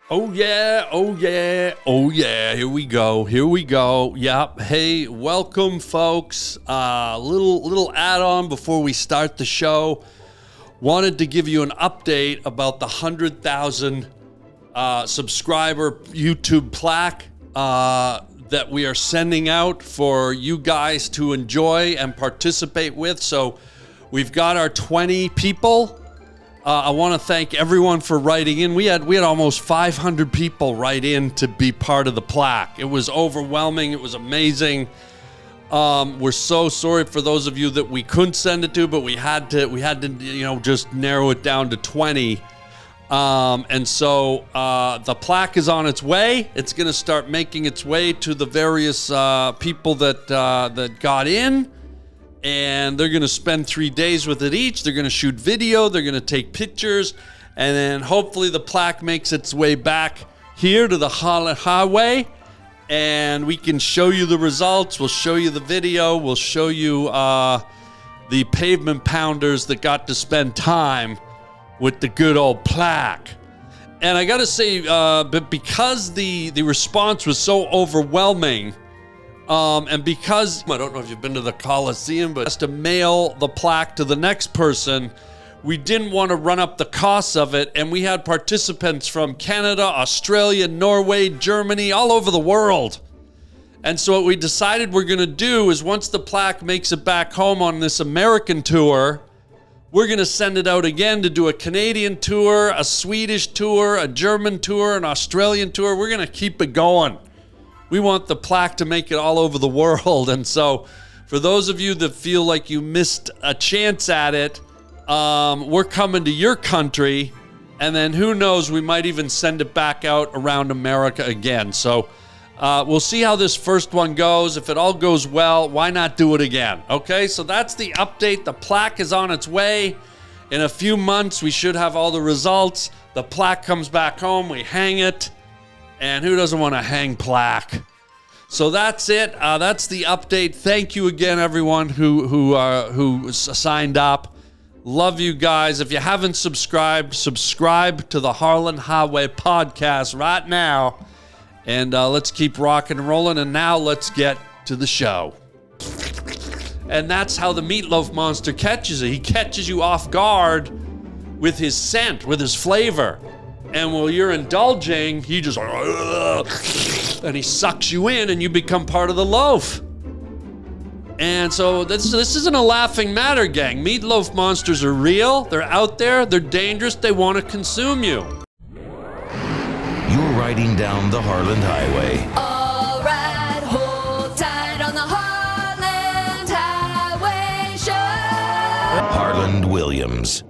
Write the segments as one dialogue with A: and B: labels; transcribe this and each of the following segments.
A: Oh yeah, oh yeah, oh yeah, here we go. Yep, hey, welcome folks. Little add-on before we start the show. Wanted to give you an update about the 100,000 subscriber YouTube plaque that we are sending out for you guys to enjoy and participate with. So we've got our 20 people. I want to thank everyone for writing in. We had almost 500 people write in to be part of the plaque. It was overwhelming. It was amazing. We're so sorry for those of you that we couldn't send it to, but we had to, just narrow it down to 20. And so the plaque is on its way. It's going to start making its way to the various people that got in. And they're going to spend 3 days with it each. They're going to shoot video. They're going to take pictures. And then hopefully the plaque makes its way back here to the Harland Highway. And we can show you the results. We'll show you the video. We'll show you the pavement pounders that got to spend time with the good old plaque. And I got to say, but because the response was so overwhelming, and because, I don't know if you've been to the Coliseum, but just to mail the plaque to the next person, we didn't want to run up the costs of it. And we had participants from Canada, Australia, Norway, Germany, all over the world. And so what we decided we're going to do is once the plaque makes it back home on this American tour, we're going to send it out again to do a Canadian tour, a Swedish tour, a German tour, an Australian tour. We're going to keep it going. We want the plaque to make it all over the world. And so for those of you that feel like you missed a chance at it, we're coming to your country. And then who knows, we might even send it back out around America again. So we'll see how this first one goes. If it all goes well, why not do it again? Okay, so that's the update. The plaque is on its way. In a few months, we should have all the results. The plaque comes back home. We hang it. And who doesn't want to hang plaque? So that's it. That's the update. Thank you again, everyone who signed up. Love you guys. If you haven't subscribe to the Harland Highway podcast right now. And let's keep rocking and rolling. And now let's get to the show. And that's how the Meatloaf monster catches it. He catches you off guard with his scent, with his flavor. And while you're indulging, he just, and he sucks you in and you become part of the loaf. And so this isn't a laughing matter, gang. Meatloaf monsters are real. They're out there. They're dangerous. They want to consume you.
B: You're riding down the Harland Highway.
C: All right, hold tight on the Harland Highway Show.
B: Harland Williams.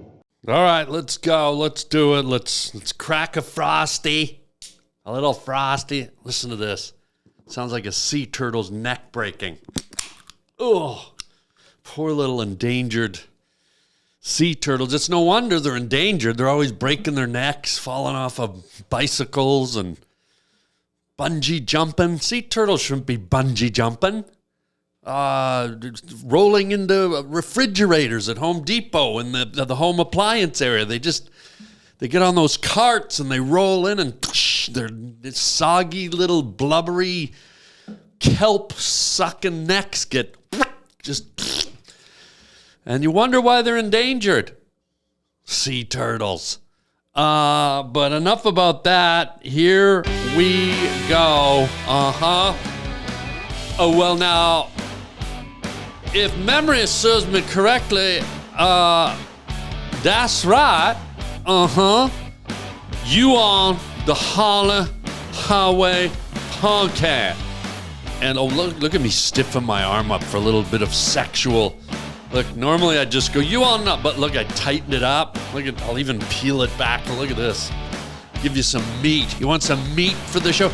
A: All right, let's go. Let's do it. Let's crack a frosty. A little frosty. Listen to this. Sounds like a sea turtle's neck breaking. Oh, poor little endangered sea turtles. It's no wonder they're endangered. They're always breaking their necks, falling off of bicycles and bungee jumping. Sea turtles shouldn't be bungee jumping. Rolling into refrigerators at Home Depot in the home appliance area. They get on those carts and they roll in and their soggy little blubbery kelp sucking necks get just, and you wonder why they're endangered. Sea turtles. But enough about that. Here we go. Oh, well, now, if memory serves me correctly, that's right. You on the Harland Highway podcast. And oh, look at me stiffen my arm up for a little bit of sexual. Look, normally I just go, you on up, but look, I tightened it up. I'll even peel it back. Look at this. Give you some meat. You want some meat for the show?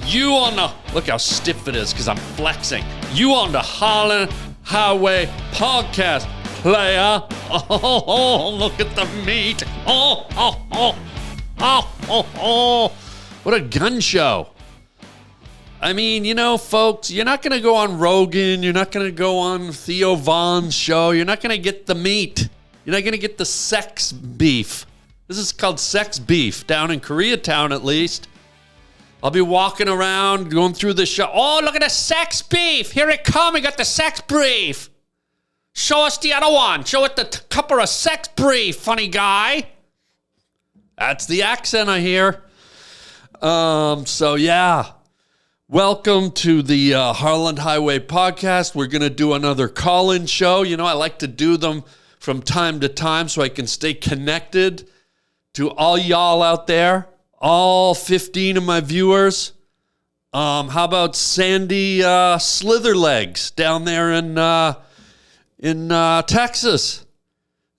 A: You on the, look how stiff it is because I'm flexing. You on the Harland Highway podcast, player. Oh, look at the meat. Oh. What a gun show. I mean, folks, you're not going to go on Rogan. You're not going to go on Theo Von's show. You're not going to get the meat. You're not going to get the sex beef. This is called sex beef down in Koreatown, at least. I'll be walking around, going through the show. Oh, look at the sex beef. Here it comes. We got the sex brief. Show us the other one. Show it the cup of sex brief, funny guy. That's the accent I hear. So, yeah. Welcome to the Harland Highway podcast. We're going to do another call-in show. You know, I like to do them from time to time so I can stay connected to all y'all out there, all 15 of my viewers. How about Sandy Slitherlegs down there in Texas?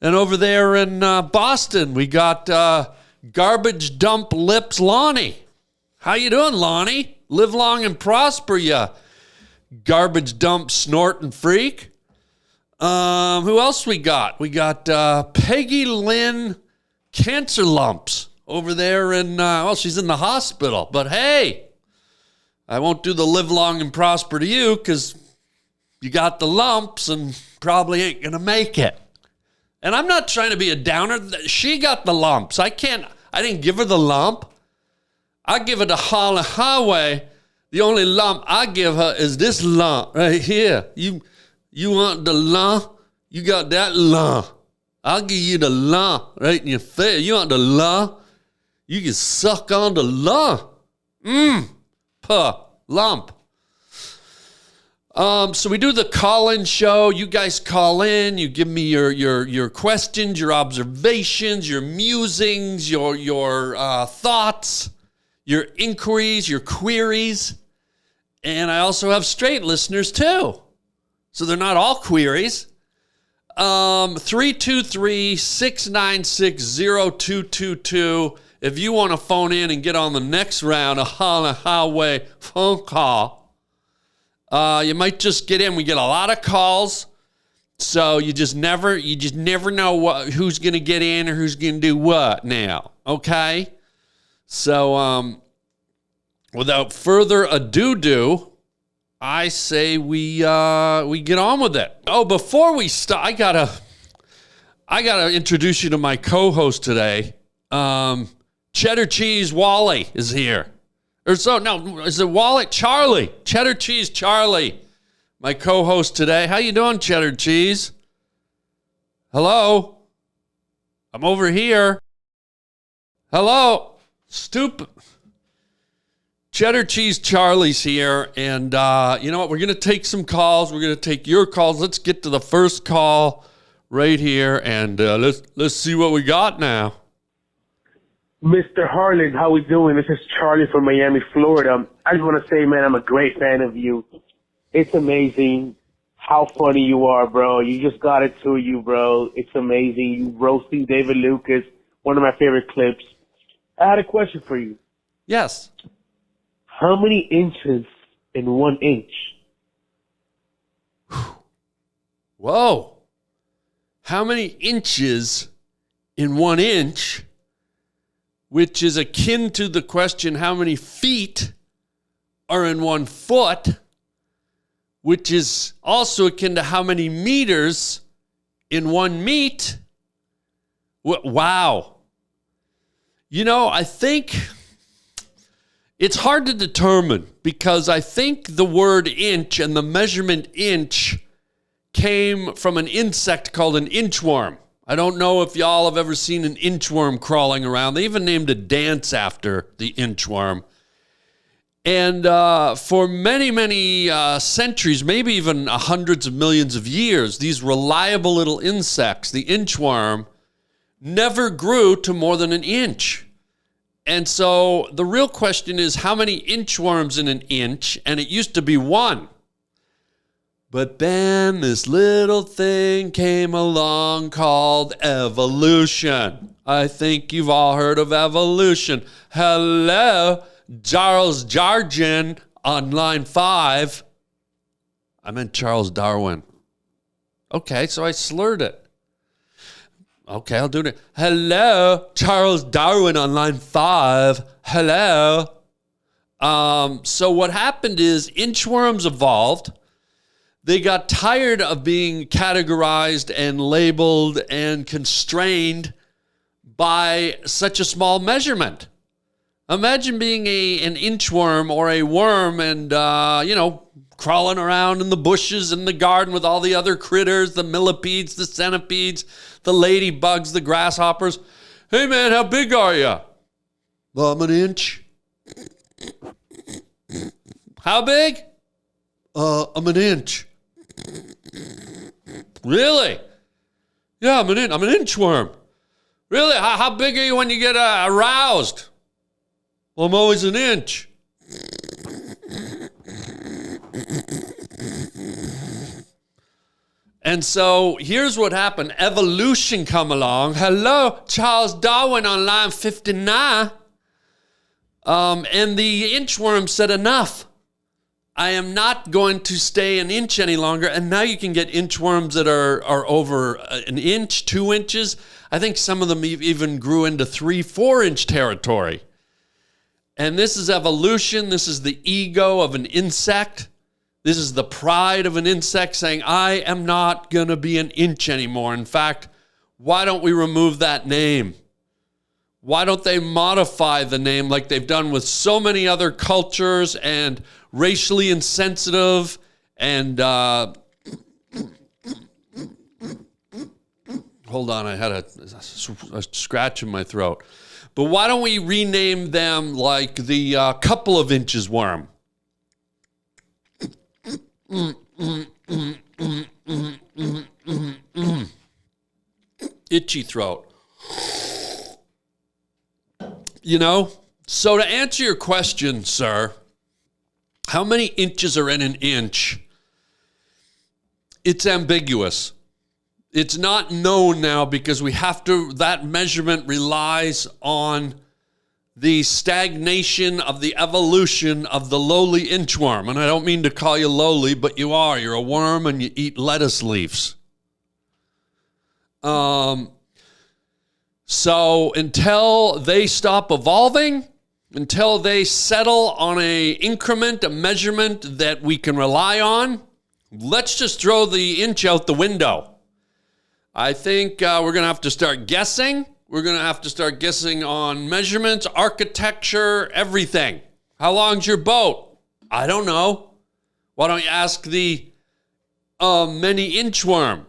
A: And over there in Boston, we got Garbage Dump Lips Lonnie. How you doing, Lonnie? Live long and prosper, ya garbage dump snorting freak. Who else we got? We got Peggy Lynn Cancer Lumps over there in, well, she's in the hospital. But hey, I won't do the live long and prosper to you because you got the lumps and probably ain't going to make it. And I'm not trying to be a downer. She got the lumps. I didn't give her the lump. I give her the Harland Highway. The only lump I give her is this lump right here. You want the lump? You got that lump. I'll give you the lump right in your face. You want the lump? You can suck on the lump. Lump. So we do the call-in show. You guys call in. You give me your questions, your observations, your musings, your thoughts, your inquiries, your queries. And I also have straight listeners too. So they're not all queries. 323-696-0222. If you want to phone in and get on the next round of Harland Highway phone call, you might just get in. We get a lot of calls. So you just never know who's going to get in or who's going to do what now. Okay? So, without further ado, I say we get on with it. Oh, before we start, I gotta introduce you to my co-host today. Cheddar Cheese Wally is here. Is it Wally? Charlie. Cheddar Cheese Charlie, my co-host today. How you doing, Cheddar Cheese? Hello? I'm over here. Hello? Stupid. Cheddar Cheese Charlie's here, and you know what? We're going to take some calls. We're going to take your calls. Let's get to the first call right here, and let's see what we got now.
D: Mr. Harland, how we doing? This is Charlie from Miami, Florida. I just want to say, man, I'm a great fan of you. It's amazing how funny you are, bro. You just got it to you, bro. It's amazing. You roasting David Lucas, one of my favorite clips. I had a question for you.
A: Yes.
D: How many inches in 1 inch?
A: Whoa. How many inches in 1 inch, which is akin to the question, how many feet are in 1 foot, which is also akin to how many meters in 1 meet? Wow. You know, I think it's hard to determine because I think the word inch and the measurement inch came from an insect called an inchworm. I don't know if y'all have ever seen an inchworm crawling around. They even named a dance after the inchworm. And for many, many centuries, maybe even hundreds of millions of years, these reliable little insects, the inchworm, never grew to more than an inch. And so the real question is, how many inchworms in an inch? And it used to be 1. But then this little thing came along called evolution. I think you've all heard of evolution. Hello, Charles Darwin on line 5. I meant Charles Darwin. Okay, so I slurred it. Okay, I'll do it. Hello, Charles Darwin on line 5. Hello. So what happened is inchworms evolved. They got tired of being categorized and labeled and constrained by such a small measurement. Imagine being an inchworm or a worm and, crawling around in the bushes in the garden with all the other critters, the millipedes, the centipedes, the ladybugs, the grasshoppers. Hey, man, how big are you? I'm an inch. How big? I'm an inch. Really? Yeah, I'm an inchworm. Really? How big are you when you get aroused? Well, I'm always an inch. And so here's what happened. Evolution come along. Hello, Charles Darwin on line 59. And the inchworm said, enough. I am not going to stay an inch any longer. And now you can get inchworms that are over an inch, 2 inches. I think some of them even grew into 3-4 inch territory. And this is evolution. This is the ego of an insect. This is the pride of an insect saying, I am not going to be an inch anymore. In fact, why don't we remove that name? Why don't they modify the name like they've done with so many other cultures and racially insensitive and hold on, I had a scratch in my throat. But why don't we rename them like the couple of inches worm? Itchy throat. So to answer your question, sir, how many inches are in an inch? It's ambiguous. It's not known now because that measurement relies on the stagnation of the evolution of the lowly inchworm. And I don't mean to call you lowly, but you are. You're a worm and you eat lettuce leaves. So until they stop evolving, until they settle on a increment, a measurement that we can rely on, let's just throw the inch out the window. I think we're going to have to start guessing. We're going to have to start guessing on measurements, architecture, everything. How long's your boat? I don't know. Why don't you ask the many inchworm?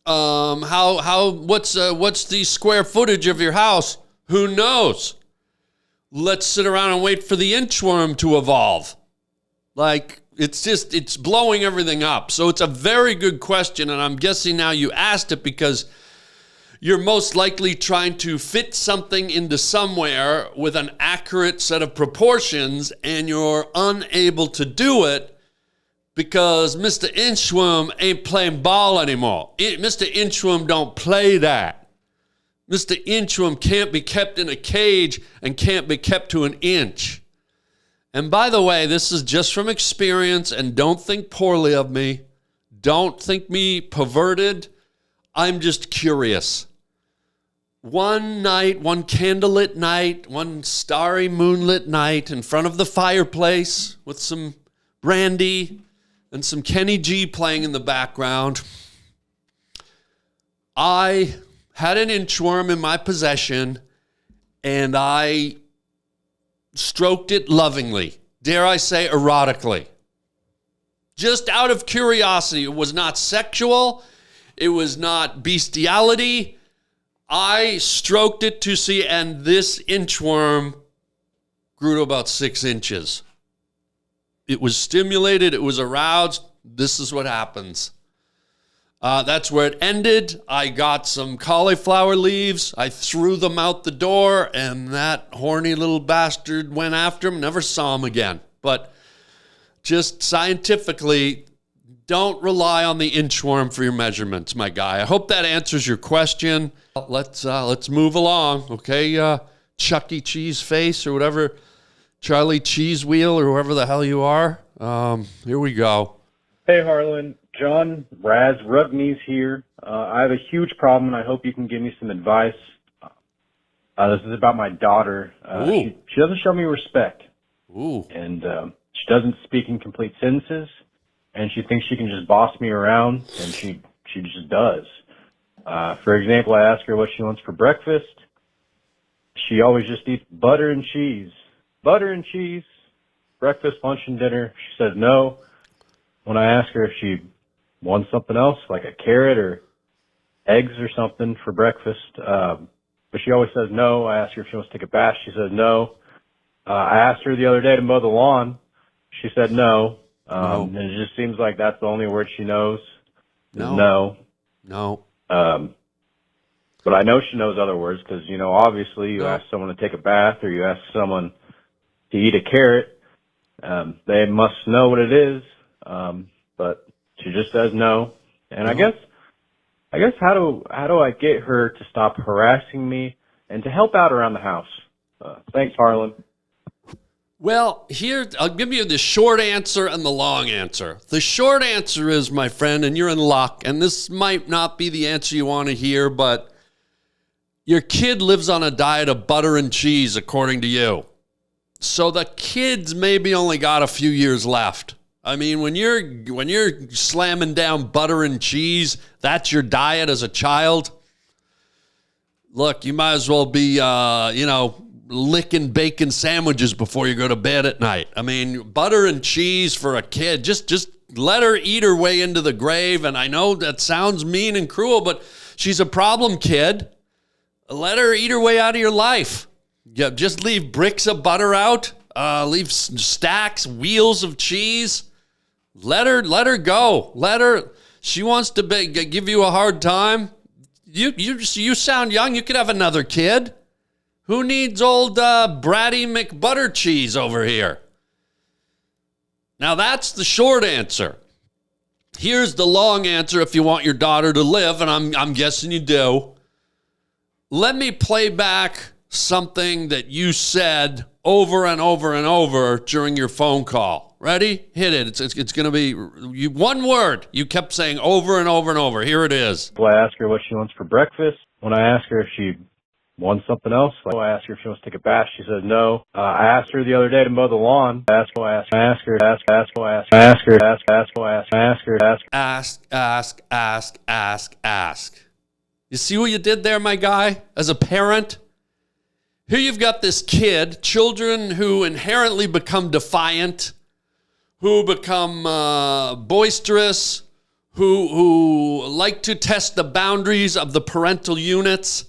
A: What's the square footage of your house? Who knows? Let's sit around and wait for the inchworm to evolve. It's blowing everything up. So it's a very good question, and I'm guessing now you asked it because you're most likely trying to fit something into somewhere with an accurate set of proportions, and you're unable to do it because Mr. Inchworm ain't playing ball anymore. Mr. Inchworm don't play that. Mr. Inchworm can't be kept in a cage and can't be kept to an inch. And by the way, this is just from experience, and don't think poorly of me. Don't think me perverted. I'm just curious. One night, one candlelit night, one starry moonlit night in front of the fireplace with some brandy and some Kenny G playing in the background, I had an inchworm in my possession and I stroked it lovingly. Dare I say erotically. Just out of curiosity. It was not sexual. It was not bestiality. I stroked it to see, and this inchworm grew to about 6 inches. It was stimulated. It was aroused. This is what happens. That's where it ended. I got some cauliflower leaves. I threw them out the door, and that horny little bastard went after him. Never saw him again. But just scientifically, don't rely on the inchworm for your measurements, my guy. I hope that answers your question. Let's move along, okay? Chuck E. Cheese face or whatever, Charlie Cheese Wheel or whoever the hell you are. Here we go.
E: Hey, Harlan. John Raz Rugneys here. I have a huge problem, and I hope you can give me some advice. This is about my daughter. She doesn't show me respect.
A: Ooh.
E: And she doesn't speak in complete sentences, and she thinks she can just boss me around, and she just does. For example, I ask her what she wants for breakfast. She always just eats butter and cheese. Butter and cheese. Breakfast, lunch, and dinner. She says no. When I ask her if she wants something else, like a carrot or eggs or something for breakfast, but she always says no. I ask her if she wants to take a bath. She says no. I asked her the other day to mow the lawn. She said no. And it just seems like that's the only word she knows. No. But I know she knows other words because, obviously you ask someone to take a bath or you ask someone to eat a carrot. They must know what it is. But she just says no. And I guess how do I get her to stop harassing me and to help out around the house? Thanks, Harlan.
A: Well, here, I'll give you the short answer and the long answer. The short answer is, my friend, and you're in luck, and this might not be the answer you want to hear, but your kid lives on a diet of butter and cheese, according to you. So the kid's maybe only got a few years left. I mean, when you're slamming down butter and cheese, that's your diet as a child. Look, you might as well be, licking bacon sandwiches before you go to bed at night. I mean, butter and cheese for a kid, just let her eat her way into the grave. And I know that sounds mean and cruel, but she's a problem kid. Let her eat her way out of your life. Yeah, just leave bricks of butter out. Leave stacks, wheels of cheese. Let her go. She wants to give you a hard time. You sound young. You could have another kid. Who needs old bratty McButter cheese over here? Now that's the short answer. Here's the long answer if you want your daughter to live, and I'm guessing you do. Let me play back something that you said over and over and over during your phone call. Ready? Hit it. It's going to be one word you kept saying over and over and over. Here it is.
E: Well, I ask her what she wants for breakfast. When I ask her if she wants something else, I ask her if she wants to take a bath. She says no. I asked her the other day to mow the lawn. Ask her.
A: You see what you did there, my guy? As a parent, here you've got this kid, children who inherently become defiant, who become boisterous, who like to test the boundaries of the parental units.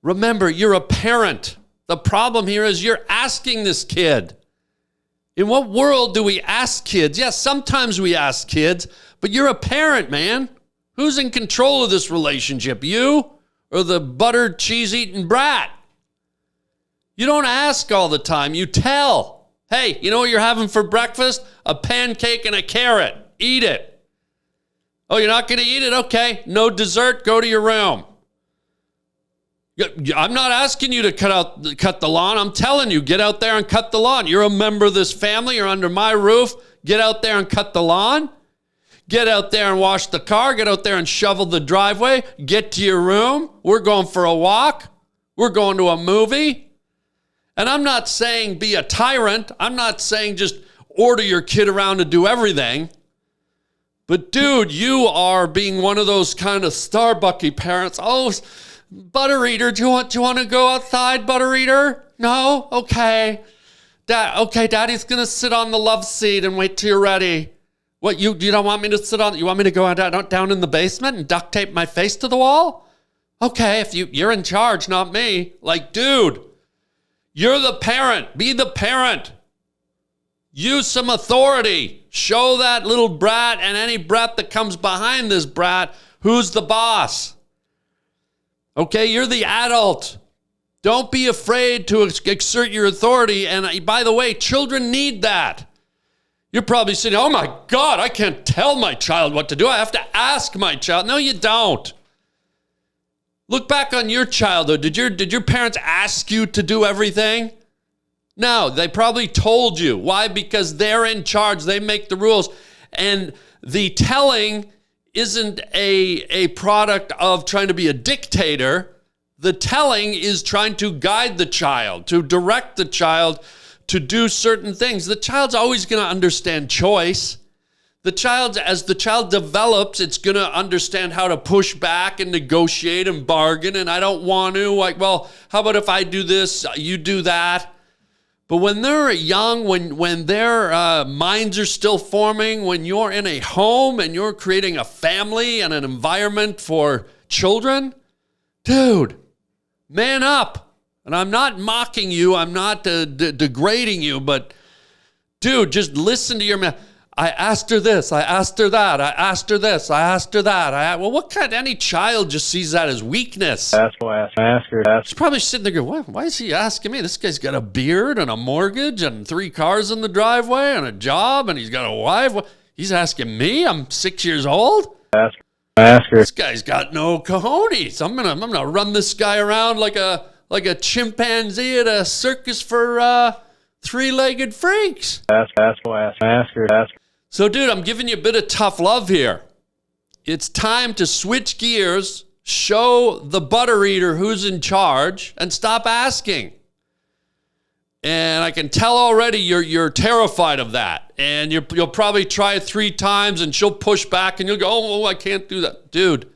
A: Remember, you're a parent. The problem here is you're asking this kid. In what world do we ask kids? Yes, sometimes we ask kids, but you're a parent, man. Who's in control of this relationship, you or the buttered, cheese-eating brat? You don't ask all the time. You tell. Hey, you know what you're having for breakfast? A pancake and a carrot. Eat it. Oh, you're not going to eat it? Okay. No dessert. Go to your room. I'm not asking you to cut the lawn. I'm telling you, get out there and cut the lawn. You're a member of this family. You're under my roof. Get out there and cut the lawn. Get out there and wash the car. Get out there and shovel the driveway. Get to your room. We're going for a walk. We're going to a movie. And I'm not saying be a tyrant. I'm not saying just order your kid around to do everything. But dude, you are being one of those kind of Starbucky parents. Oh, butter eater, do you want to go outside, butter eater? No? Okay. Daddy's going to sit on the love seat and wait till you're ready. What, you don't want me to sit on, you want me to go down in the basement and duct tape my face to the wall? Okay, if you're in charge, not me. Like, dude, you're the parent. Be the parent. Use some authority. Show that little brat and any brat that comes behind this brat who's the boss. Okay, you're the adult. Don't be afraid to exert your authority. And by the way, children need that. You're probably saying, oh my God, I can't tell my child what to do. I have to ask my child. No, you don't. Look back on your childhood. Did your parents ask you to do everything? No, they probably told you. Why? Because they're in charge. They make the rules. And the telling isn't a product of trying to be a dictator. The telling is trying to guide the child, to direct the child to do certain things. The child's always going to understand choice. As the child develops, it's going to understand how to push back and negotiate and bargain. And I don't want to, like, well, how about if I do this, you do that? But when they're young, when their minds are still forming, when you're in a home and you're creating a family and an environment for children, dude, man up. And I'm not mocking you. I'm not degrading you. But, dude, just listen to your man. I asked her this. I asked her that. I asked her this. I asked her that. Well, what kind? Any child just sees that as weakness.
E: Ask her.
A: She's probably sitting there going, why is he asking me? This guy's got a beard and a mortgage and 3 cars in the driveway and a job and he's got a wife. He's asking me? I'm 6 years old?
E: Ask her.
A: This guy's got no cojones. I'm gonna run this guy around like a chimpanzee at a circus for 3-legged freaks.
E: Ask her.
A: So, dude, I'm giving you a bit of tough love here. It's time to switch gears, show the butter eater who's in charge, and stop asking. And I can tell already you're terrified of that. And you'll probably try it 3 times, and she'll push back, and you'll go, oh, I can't do that. Dude,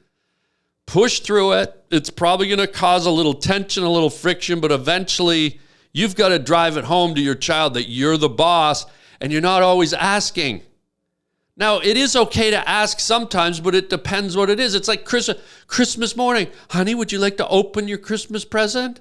A: push through it. It's probably going to cause a little tension, a little friction, but eventually you've got to drive it home to your child that you're the boss, and you're not always asking. Now, it is okay to ask sometimes, but it depends what it is. It's like Christmas morning. Honey, would you like to open your Christmas present?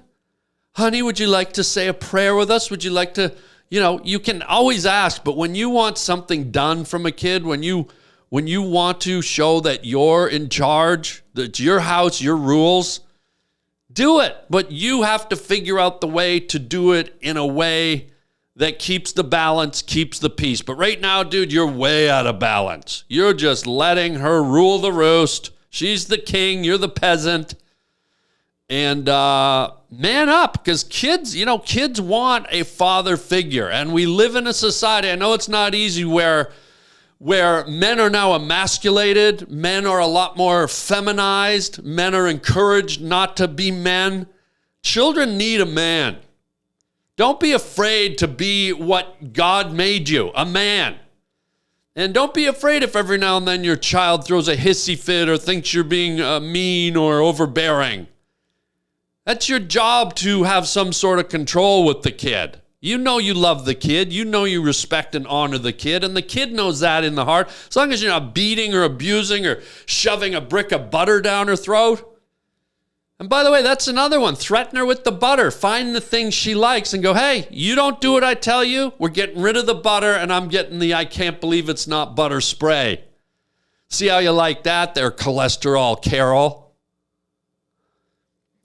A: Honey, would you like to say a prayer with us? Would you like to, you can always ask, but when you want something done from a kid, when you want to show that you're in charge, that it's your house, your rules, do it. But you have to figure out the way to do it in a way that keeps the balance, keeps the peace. But right now, dude, you're way out of balance. You're just letting her rule the roost. She's the king, you're the peasant. And man up, because kids want a father figure. And we live in a society, I know it's not easy, where men are now emasculated, men are a lot more feminized, men are encouraged not to be men. Children need a man. Don't be afraid to be what God made you, a man. And don't be afraid if every now and then your child throws a hissy fit or thinks you're being mean or overbearing. That's your job, to have some sort of control with the kid. You know you love the kid. You know you respect and honor the kid. And the kid knows that in the heart. As long as you're not beating or abusing or shoving a brick of butter down her throat. And by the way, that's another one. Threaten her with the butter. Find the thing she likes and go, hey, you don't do what I tell you. We're getting rid of the butter and I'm getting the I can't believe it's not butter spray. See how you like that there, cholesterol Carol?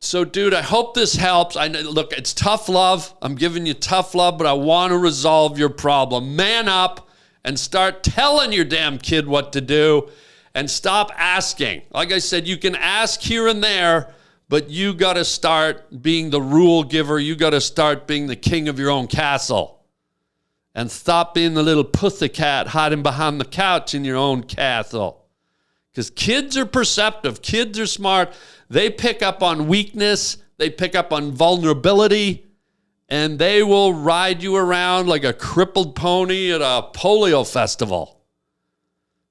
A: So, dude, I hope this helps. Look, it's tough love. I'm giving you tough love, but I want to resolve your problem. Man up and start telling your damn kid what to do and stop asking. Like I said, you can ask here and there, but you got to start being the rule giver. You got to start being the king of your own castle. And stop being the little pussycat hiding behind the couch in your own castle. Because kids are perceptive. Kids are smart. They pick up on weakness. They pick up on vulnerability. And they will ride you around like a crippled pony at a polio festival.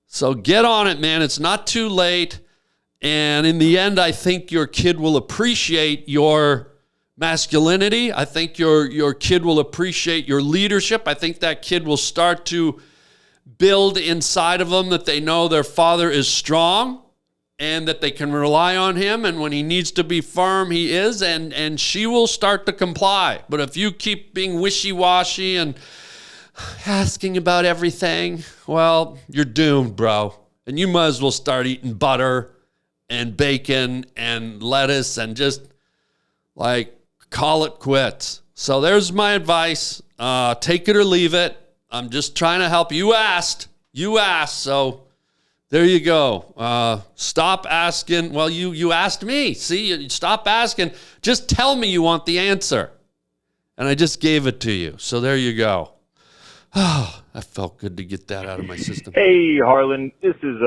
A: So get on it, man. It's not too late. And in the end, I think your kid will appreciate your masculinity. I think your kid will appreciate your leadership. I think that kid will start to build inside of them that they know their father is strong and that they can rely on him. And when he needs to be firm, he is. And she will start to comply. But if you keep being wishy-washy and asking about everything, well, you're doomed, bro. And you might as well start eating butter and bacon and lettuce and just call it quits. So there's my advice. Take it or leave it. I'm just trying to help. You asked. So there you go. Stop asking. Well, you asked me. See, stop asking. Just tell me you want the answer. And I just gave it to you. So there you go. Oh, that felt good to get that out of my system.
F: Hey, Harlan. This is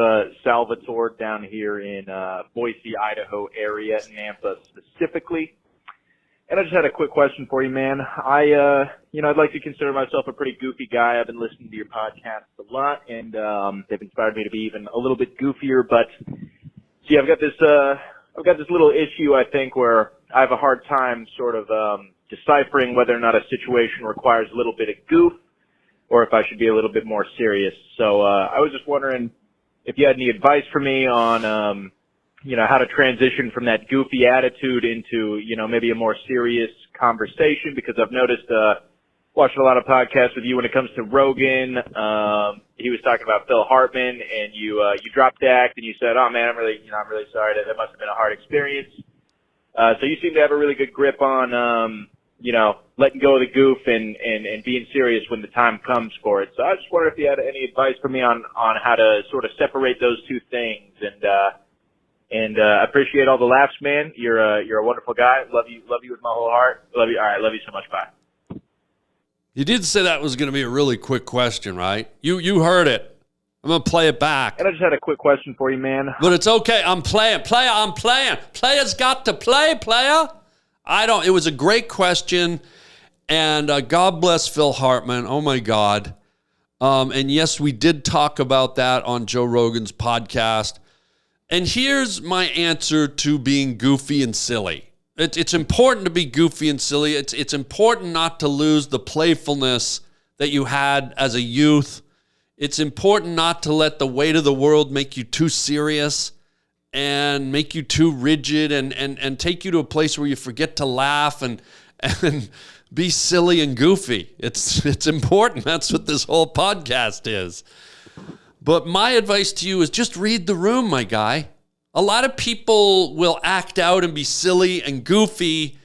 F: Salvatore down here in Boise, Idaho area, Nampa specifically. And I just had a quick question for you, man. I'd like to consider myself a pretty goofy guy. I've been listening to your podcast a lot, and they've inspired me to be even a little bit goofier. But see, I've got this little issue, I think, where I have a hard time sort of deciphering whether or not a situation requires a little bit of goof, or if I should be a little bit more serious. So I was just wondering if you had any advice for me on how to transition from that goofy attitude into, maybe a more serious conversation, because I've noticed, watching a lot of podcasts with you when it comes to Rogan, he was talking about Phil Hartman, and you dropped the act and you said, oh man, I'm really sorry. That must have been a hard experience. So you seem to have a really good grip on, letting go of the goof and being serious when the time comes for it. So I just wonder if you had any advice for me on how to sort of separate those two things. And I appreciate all the laughs, man. You're a wonderful guy. Love you with my whole heart. Love you. All right. Love you so much. Bye.
A: You did say that was going to be a really quick question, right? You heard it. I'm going to play it back.
F: And I just had a quick question for you, man.
A: But it's okay. I'm playing. Player, I'm playing. Player's got to play, player. It was a great question. And God bless Phil Hartman. Oh, my God. And yes, we did talk about that on Joe Rogan's podcast. And here's my answer to being goofy and silly. It's important to be goofy and silly. It's important not to lose the playfulness that you had as a youth. It's important not to let the weight of the world make you too serious and make you too rigid and take you to a place where you forget to laugh and be silly and goofy. It's important. That's what this whole podcast is. But my advice to you is just read the room, my guy. A lot of people will act out and be silly and goofy,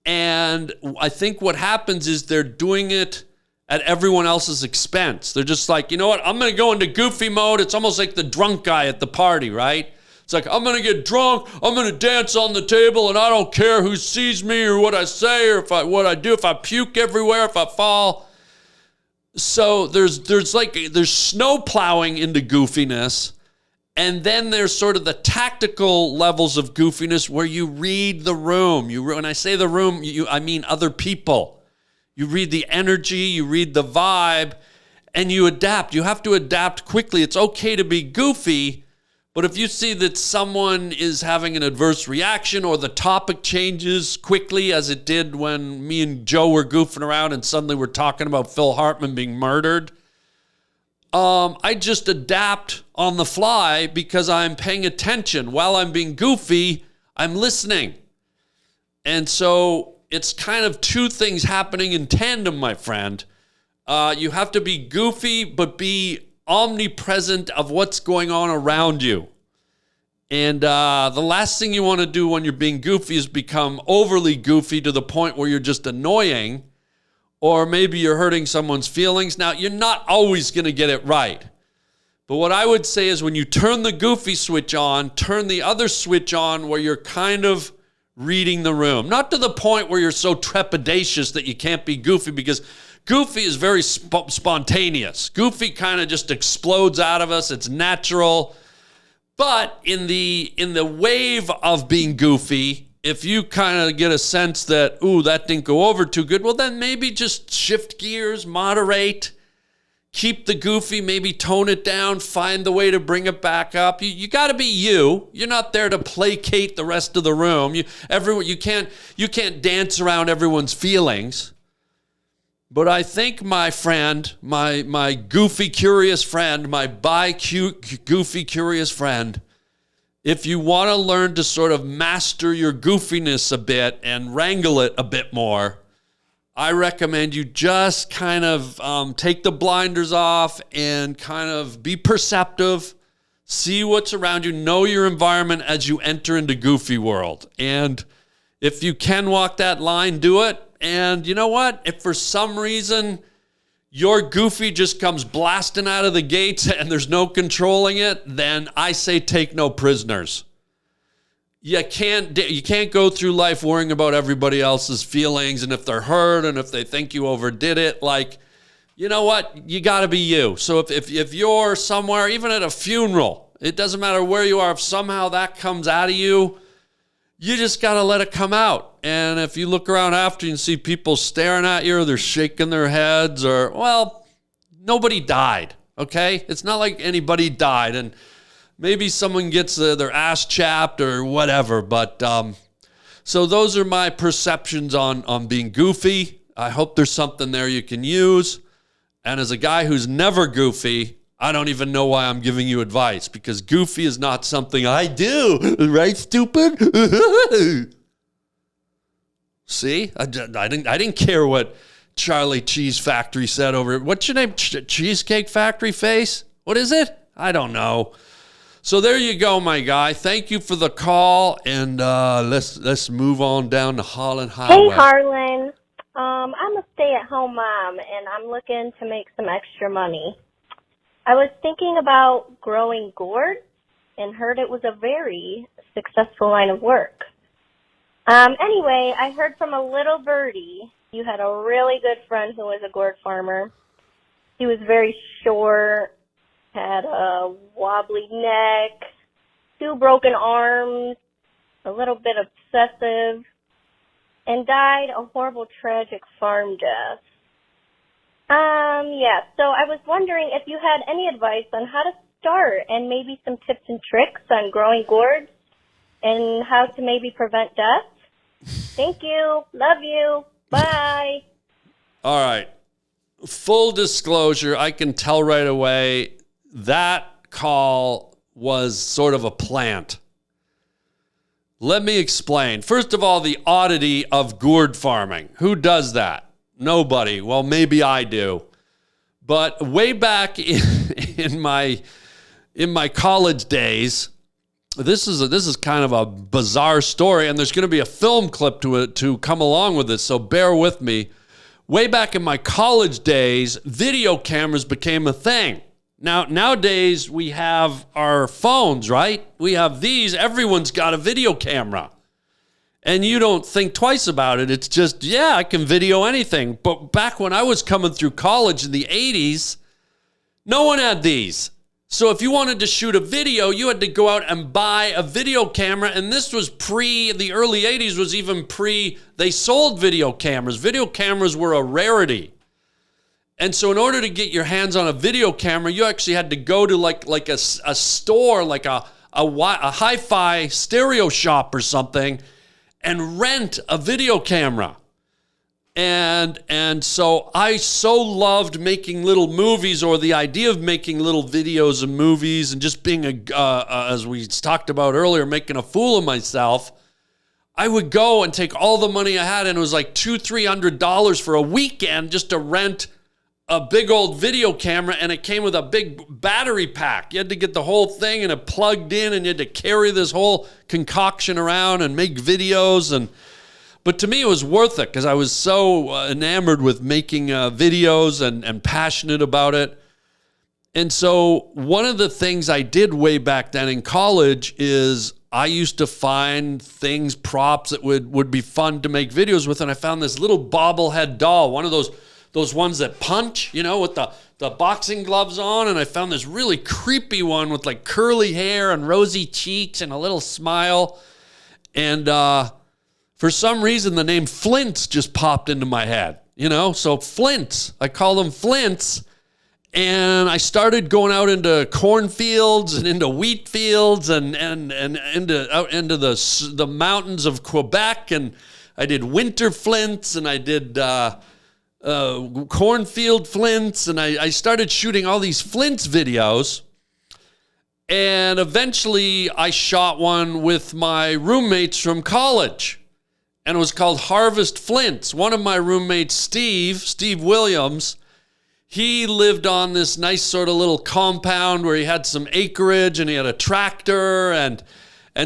A: and I think what happens is they're doing it at everyone else's expense. They're just like, you know what, I'm going to go into goofy mode. It's almost like the drunk guy at the party, right? It's like, I'm going to get drunk, I'm going to dance on the table, and I don't care who sees me or what I say or what I do, if I puke everywhere, if I fall. So there's snow plowing into goofiness, and then there's sort of the tactical levels of goofiness where you read the room. When I say the room, I mean other people. You read the energy, you read the vibe, and you adapt. You have to adapt quickly. It's okay to be goofy, but if you see that someone is having an adverse reaction or the topic changes quickly, as it did when me and Joe were goofing around and suddenly we're talking about Phil Hartman being murdered, I just adapt on the fly because I'm paying attention. While I'm being goofy, I'm listening. And so it's kind of two things happening in tandem, my friend. You have to be goofy, but be omnipresent of what's going on around you. And the last thing you want to do when you're being goofy is become overly goofy to the point where you're just annoying, or maybe you're hurting someone's feelings. Now, you're not always going to get it right. But what I would say is when you turn the goofy switch on, turn the other switch on where you're kind of reading the room. Not to the point where you're so trepidatious that you can't be goofy, because goofy is very spontaneous. Goofy kind of just explodes out of us. It's natural. But in the wave of being goofy, if you kind of get a sense that, ooh, that didn't go over too good, well, then maybe just shift gears, moderate, keep the goofy, maybe tone it down, find the way to bring it back up. You got to be you. You're not there to placate the rest of the room. You can't dance around everyone's feelings. But I think, my friend, my goofy, curious friend, my goofy, curious friend, if you want to learn to sort of master your goofiness a bit and wrangle it a bit more, I recommend you just kind of take the blinders off and kind of be perceptive, see what's around you, know your environment as you enter into goofy world. And if you can walk that line, do it. And you know what? If for some reason your goofy just comes blasting out of the gates and there's no controlling it, then I say take no prisoners. You can't go through life worrying about everybody else's feelings and if they're hurt and if they think you overdid it. Like, you know what? You got to be you. So if you're somewhere, even at a funeral, it doesn't matter where you are, if somehow that comes out of you, you just got to let it come out. And if you look around after and see people staring at you or they're shaking their heads or, well, nobody died, okay? It's not like anybody died. And maybe someone gets their ass chapped or whatever. But so those are my perceptions on being goofy. I hope there's something there you can use. And as a guy who's never goofy, I don't even know why I'm giving you advice, because goofy is not something I do. Right, stupid? See? I didn't care what Charlie Cheese Factory said over it. What's your name? Cheesecake Factory face? What is it? I don't know. So there you go, my guy. Thank you for the call, and let's move on down to Harland Highway.
G: Hey, Harlan. I'm a stay-at-home mom, and I'm looking to make some extra money. I was thinking about growing gourds and heard it was a very successful line of work. Anyway, I heard from a little birdie you had a really good friend who was a gourd farmer. He was very short, had a wobbly neck, 2 broken arms, a little bit obsessive, and died a horrible, tragic farm death. Yeah, so I was wondering if you had any advice on how to start and maybe some tips and tricks on growing gourds and how to maybe prevent death. Thank you. Love you. Bye.
A: All right. Full disclosure, I can tell right away that call was sort of a plant. Let me explain. First of all, the oddity of gourd farming. Who does that? Nobody. Well, maybe I do. But way back in my college days, this is kind of a bizarre story, and there's going to be a film clip to it to come along with this, so bear with me. Way back in my college days, video cameras became a thing. Now, nowadays, we have our phones, right? We have these. Everyone's got a video camera. And you don't think twice about it. It's just, yeah, I can video anything. But back when I was coming through college in the 80s, no one had these. So if you wanted to shoot a video, you had to go out and buy a video camera. And this was the early 80s was even they sold video cameras. Video cameras were a rarity. And so in order to get your hands on a video camera, you actually had to go to like a store, like a hi-fi stereo shop or something, and rent a video camera. And so I so loved making little movies, or the idea of making little videos and movies, and just being as we talked about earlier, making a fool of myself. I would go and take all the money I had, and it was like $200-$300 for a weekend just to rent a big old video camera, and it came with a big battery pack. You had to get the whole thing, and it plugged in, and you had to carry this whole concoction around and make videos. But to me, it was worth it because I was so enamored with making videos and passionate about it. And so one of the things I did way back then in college is I used to find props that would be fun to make videos with, and I found this little bobblehead doll, one of those ones that punch, with the boxing gloves on. And I found this really creepy one with like curly hair and rosy cheeks and a little smile. And for some reason, the name FLINTZ just popped into my head, So FLINTZ, I call them FLINTZ. And I started going out into cornfields and into wheat fields and into the mountains of Quebec. And I did winter flints, and I did cornfield flints, and I started shooting all these flints videos. And eventually I shot one with my roommates from college, and it was called Harvest Flints. One of my roommates, Steve Williams, he lived on this nice sort of little compound where he had some acreage and he had a tractor. And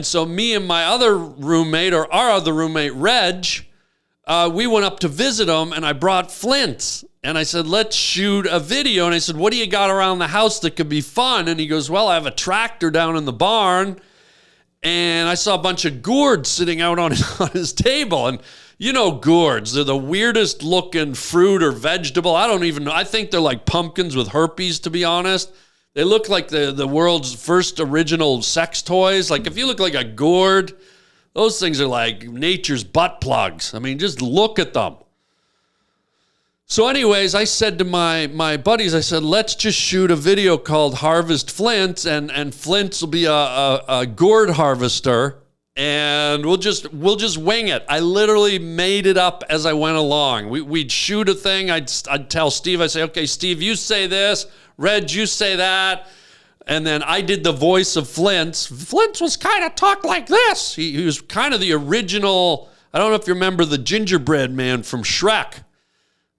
A: so me and my other roommate, or our other roommate, Reg, we went up to visit him, and I brought flints. And I said, let's shoot a video. And I said, what do you got around the house that could be fun? And he goes, well, I have a tractor down in the barn. And I saw a bunch of gourds sitting out on his table. And gourds, they're the weirdest looking fruit or vegetable. I don't even know. I think they're like pumpkins with herpes, to be honest. They look like the world's first original sex toys. Like if you look like a gourd, Those things are like nature's butt plugs. I mean, just look at them. So anyways, I said to my buddies, I said, let's just shoot a video called Harvest Flints, and FLINTZ will be a gourd harvester, and we'll just wing it. I literally made it up as I went along. We'd shoot a thing. I'd tell Steve, I'd say, okay, Steve, you say this. Reg, you say that. And then I did the voice of FLINTZ. FLINTZ was kind of talk like this. He was kind of the original, I don't know if you remember the gingerbread man from Shrek.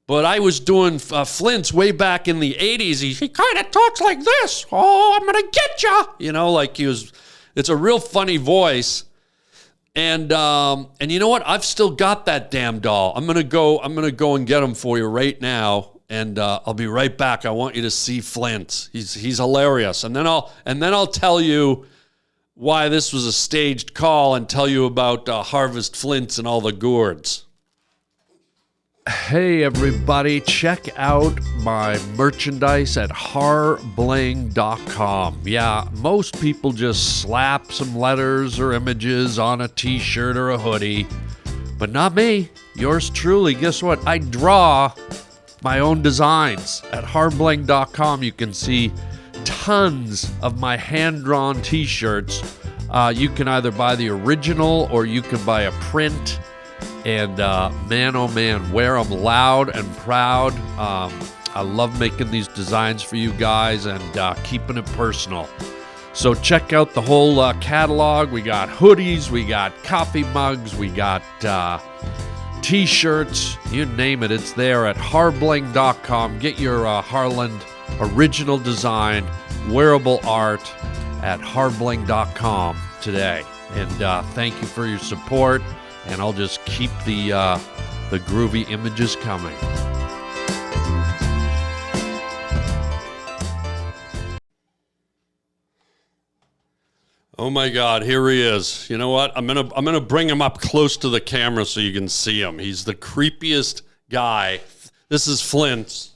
A: But I was doing FLINTZ way back in the 80s. He kind of talks like this. Oh, I'm going to get ya. You know, like it's a real funny voice. And you know what? I've still got that damn doll. I'm going to go and get him for you right now. And I'll be right back. I want you to see FLINTZ. He's hilarious. And then I'll tell you why this was a staged call and tell you about Harvest Flints and all the gourds. Hey everybody, check out my merchandise at harbling.com. Yeah, most people just slap some letters or images on a t-shirt or a hoodie, but not me. Yours truly. Guess what? I draw my own designs. At harbling.com you can see tons of my hand-drawn t-shirts. You can either buy the original or you can buy a print. And man, oh man, wear them loud and proud. I love making these designs for you guys and keeping it personal. So check out the whole catalog. We got hoodies, we got coffee mugs, we got t-shirts, you name it, it's there at harbling.com. Get your Harland original design, wearable art at harbling.com today. And thank you for your support. And I'll just keep the groovy images coming. Oh my God, here he is. You know what? I'm gonna bring him up close to the camera so you can see him. He's the creepiest guy. This is FLINTZ.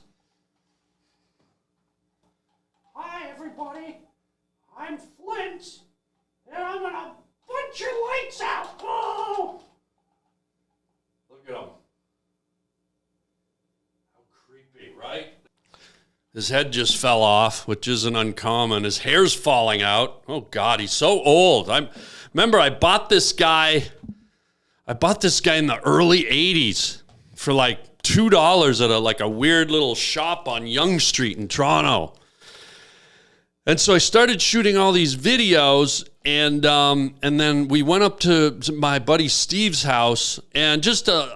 A: Hi everybody, I'm FLINTZ, and I'm gonna put your lights out. Oh! Look at him. How creepy, right? His head just fell off, which isn't uncommon. His hair's falling out. Oh, God, he's so old. Remember, I bought this guy in the early 80s for like $2 at a weird little shop on Yonge Street in Toronto. And so I started shooting all these videos, and then we went up to my buddy Steve's house, and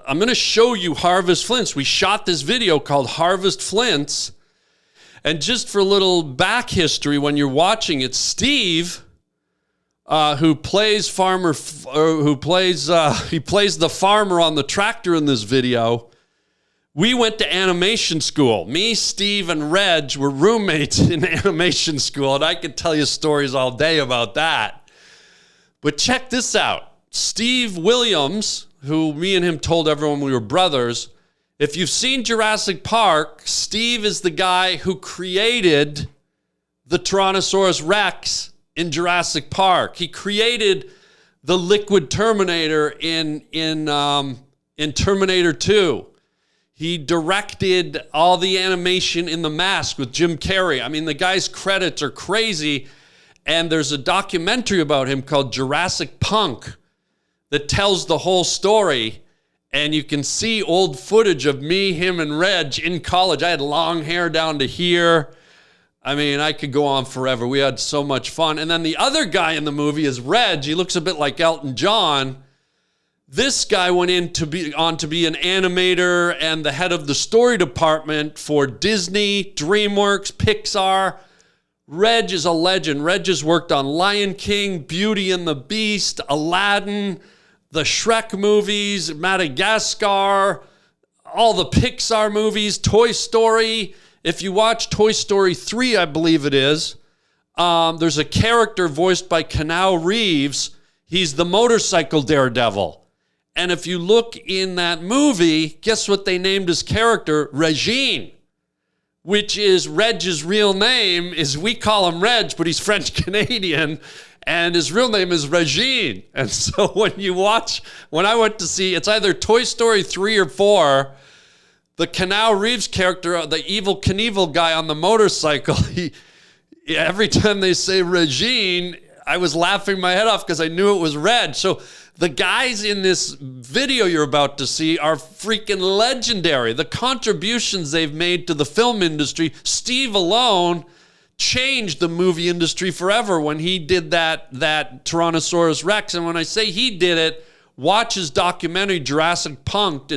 A: I'm going to show you Harvest Flints. We shot this video called Harvest Flints, and just for a little back history, when you're watching it, Steve, who plays the farmer on the tractor in this video. We went to animation school. Me, Steve, and Reg were roommates in animation school, and I could tell you stories all day about that. But check this out. Steve Williams, who me and him told everyone we were brothers, if you've seen Jurassic Park, Steve is the guy who created the Tyrannosaurus Rex in Jurassic Park. He created the liquid Terminator in Terminator 2. He directed all the animation in The Mask with Jim Carrey. I mean, the guy's credits are crazy. And there's a documentary about him called Jurassic Punk that tells the whole story. And you can see old footage of me, him, and Reg in college. I had long hair down to here. I mean, I could go on forever. We had so much fun. And then the other guy in the movie is Reg. He looks a bit like Elton John. This guy went on to be an animator and the head of the story department for Disney, DreamWorks, Pixar. Reg is a legend. Reg has worked on Lion King, Beauty and the Beast, Aladdin, the Shrek movies, Madagascar, all the Pixar movies, Toy Story. If you watch Toy Story 3, I believe it is, there's a character voiced by Keanu Reeves. He's the motorcycle daredevil. And if you look in that movie, guess what they named his character? Regine, which is Reg's real name. We call him Reg, but he's French-Canadian. And his real name is Regine. And so when I went to see, it's either Toy Story 3 or 4, the Keanu Reeves character, the evil Knievel guy on the motorcycle, every time they say Regine, I was laughing my head off because I knew it was Reg. So the guys in this video you're about to see are freaking legendary. The contributions they've made to the film industry, Steve alone changed the movie industry forever when he did that Tyrannosaurus Rex. And when I say he did it, watch his documentary Jurassic Punk.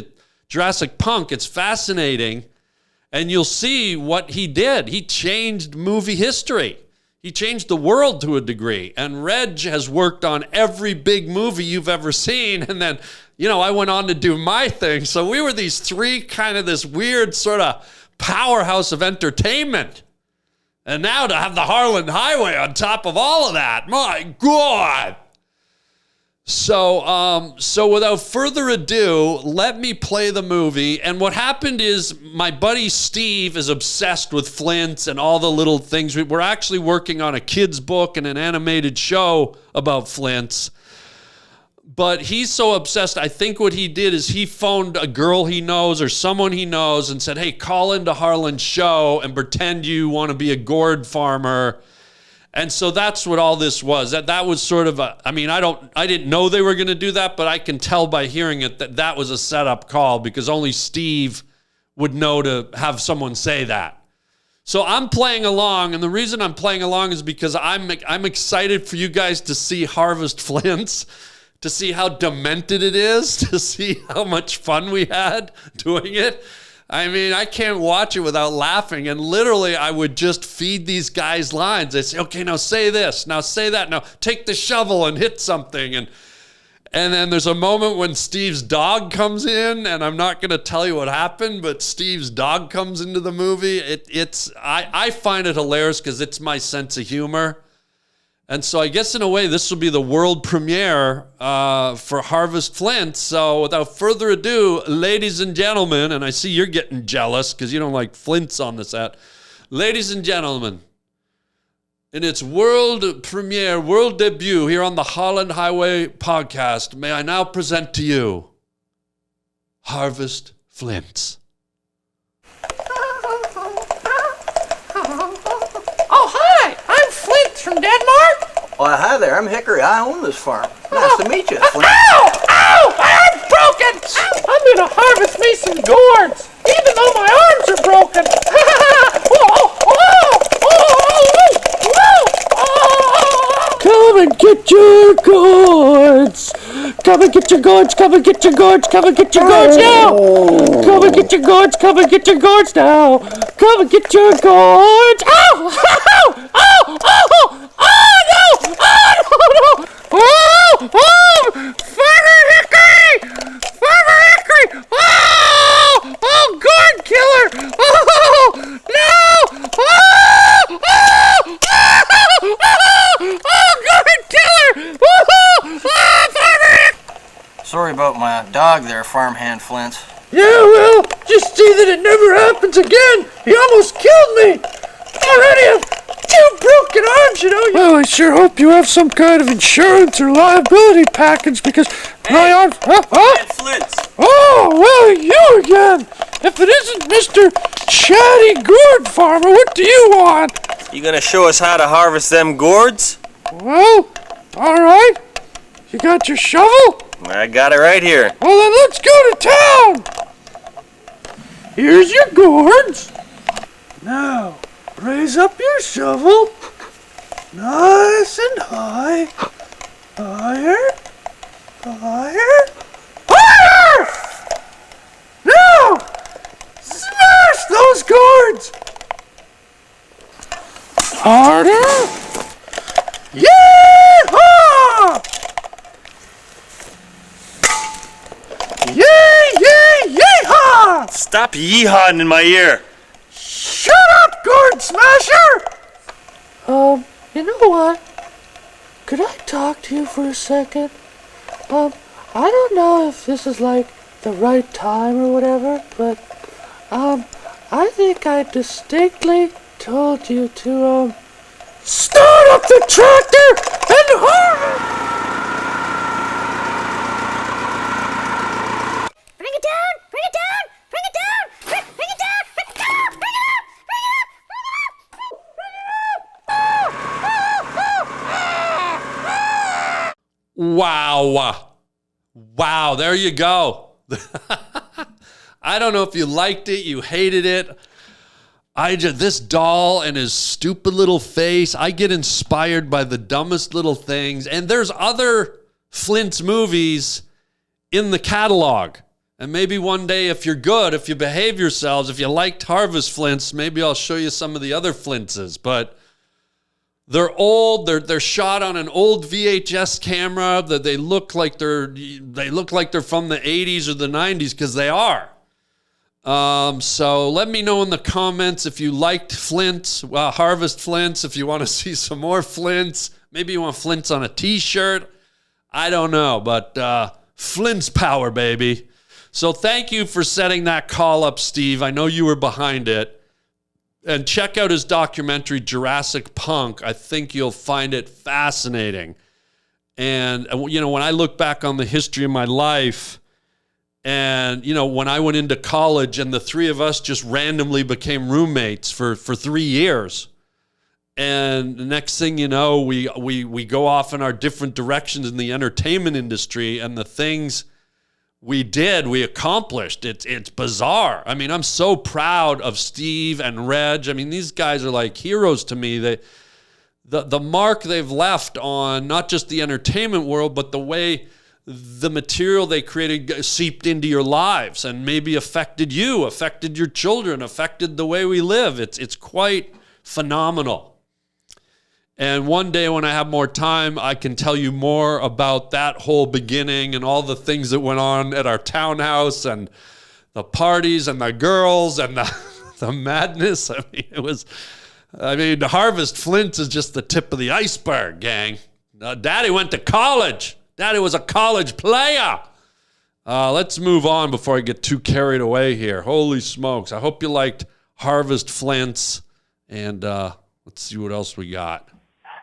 A: It's fascinating, and you'll see what he did. He changed movie history. He changed the world to a degree. And Reg has worked on every big movie you've ever seen. And then, I went on to do my thing. So we were these three kind of this weird sort of powerhouse of entertainment. And now to have the Harland Highway on top of all of that, my God. So without further ado, let me play the movie. And what happened is my buddy Steve is obsessed with Flint's and all the little things. We're actually working on a kid's book and an animated show about Flint's. But he's so obsessed, I think what he did is he phoned a girl he knows or someone he knows and said, hey, call into Harland's show and pretend you want to be a gourd farmer. And so that's what all this was. That was sort of I didn't know they were going to do that, but I can tell by hearing it that was a setup call because only Steve would know to have someone say that. So I'm playing along, and the reason I'm playing along is because I'm excited for you guys to see Harvest Flints, to see how demented it is, to see how much fun we had doing it. I mean, I can't watch it without laughing. And literally, I would just feed these guys lines. They'd say, okay, now say this, now say that, now take the shovel and hit something. And then there's a moment when Steve's dog comes in, and I'm not going to tell you what happened, but Steve's dog comes into the movie. I find it hilarious because it's my sense of humor. And so I guess in a way, this will be the world premiere for Harvest Flints. So without further ado, ladies and gentlemen, and I see you're getting jealous because you don't like Flints on the set. Ladies and gentlemen, in its world premiere, world debut here on the Harland Highway podcast, may I now present to you Harvest Flints.
H: Oh, hi, I'm Flint from Denmark.
I: Well, hi there, I'm Hickory. I own this farm. Nice to meet you, Flint.
H: Ow! Ow! My arm's broken! I'm gonna harvest me some gourds, even though my arms are broken. Come and get your gourds. Come and get your gourds. Come and get your gourds. Come and get your gourds now. Come and get your gourds. Come and get your gourds now. Come and get your gourds. Ow! Ow! Ow! Ow! Oh no! Oh no! Oh! Oh! Farmer Hickory! Farmer Hickory! Oh! Oh! Gourd killer! Oh! No! Oh! Oh! Oh! Oh! Gourd killer! Oh! Oh! Farmer Hickory!
I: Sorry about my dog there, farmhand Flint.
H: Yeah, well, just see that it never happens again. He almost killed me. Already have 2 broken arms, you know. Well, I sure hope you have some kind of insurance or liability package because my arms...
I: Flint's.
H: Oh, well, you again. If it isn't Mr. Chatty Gourd Farmer, what do you want?
J: You gonna show us how to harvest them gourds?
H: Well, all right. You got your shovel?
J: I got it right here.
H: Well, then let's go to town. Here's your gourds. Now, raise up your shovel. Nice and high. Higher. Higher. Higher! Now, smash those gourds. Harder. Yee-haw! Yee-haw!
J: Stop yeehawing in my ear.
H: Shut up, gourd smasher! You know what? Could I talk to you for a second? I don't know if this is like the right time or whatever, but, I think I distinctly told you to, start up the tractor and Harland!
C: Bring it down! Bring it down! Bring it down! Bring it down! Bring it down! Bring it up! Bring it up!
A: Wow. Wow, there you go. I don't know if you liked it, you hated it. This doll and his stupid little face, I get inspired by the dumbest little things. And there's other Flint's movies in the catalog. And maybe one day, if you're good, if you behave yourselves, if you liked Harvest Flints, maybe I'll show you some of the other Flintzes. But they're old. They're shot on an old VHS camera. That they look like they're from the 80s or the 90s, because they are. So let me know in the comments if you liked Flints, Harvest Flints, if you want to see some more Flints. Maybe you want Flints on a t-shirt. I don't know, but Flint's power, baby. So thank you for setting that call up, Steve. I know you were behind it. And check out his documentary, Jurassic Punk. I think you'll find it fascinating. And, you know, when I look back on the history of my life, and, you know, when I went into college and the three of us just randomly became roommates for 3 years. And the next thing you know, we go off in our different directions in the entertainment industry, and the things we accomplished. It's bizarre. I mean, I'm so proud of Steve and Reg. I mean, these guys are like heroes to me. The mark they've left on not just the entertainment world, but the way the material they created seeped into your lives and maybe affected you, affected your children, affected the way we live. It's quite phenomenal. And one day when I have more time, I can tell you more about that whole beginning and all the things that went on at our townhouse and the parties and the girls and the madness. I mean, Harvest Flints is just the tip of the iceberg, gang. Daddy went to college. Daddy was a college player. Let's move on before I get too carried away here. Holy smokes. I hope you liked Harvest Flints. And let's see what else we got.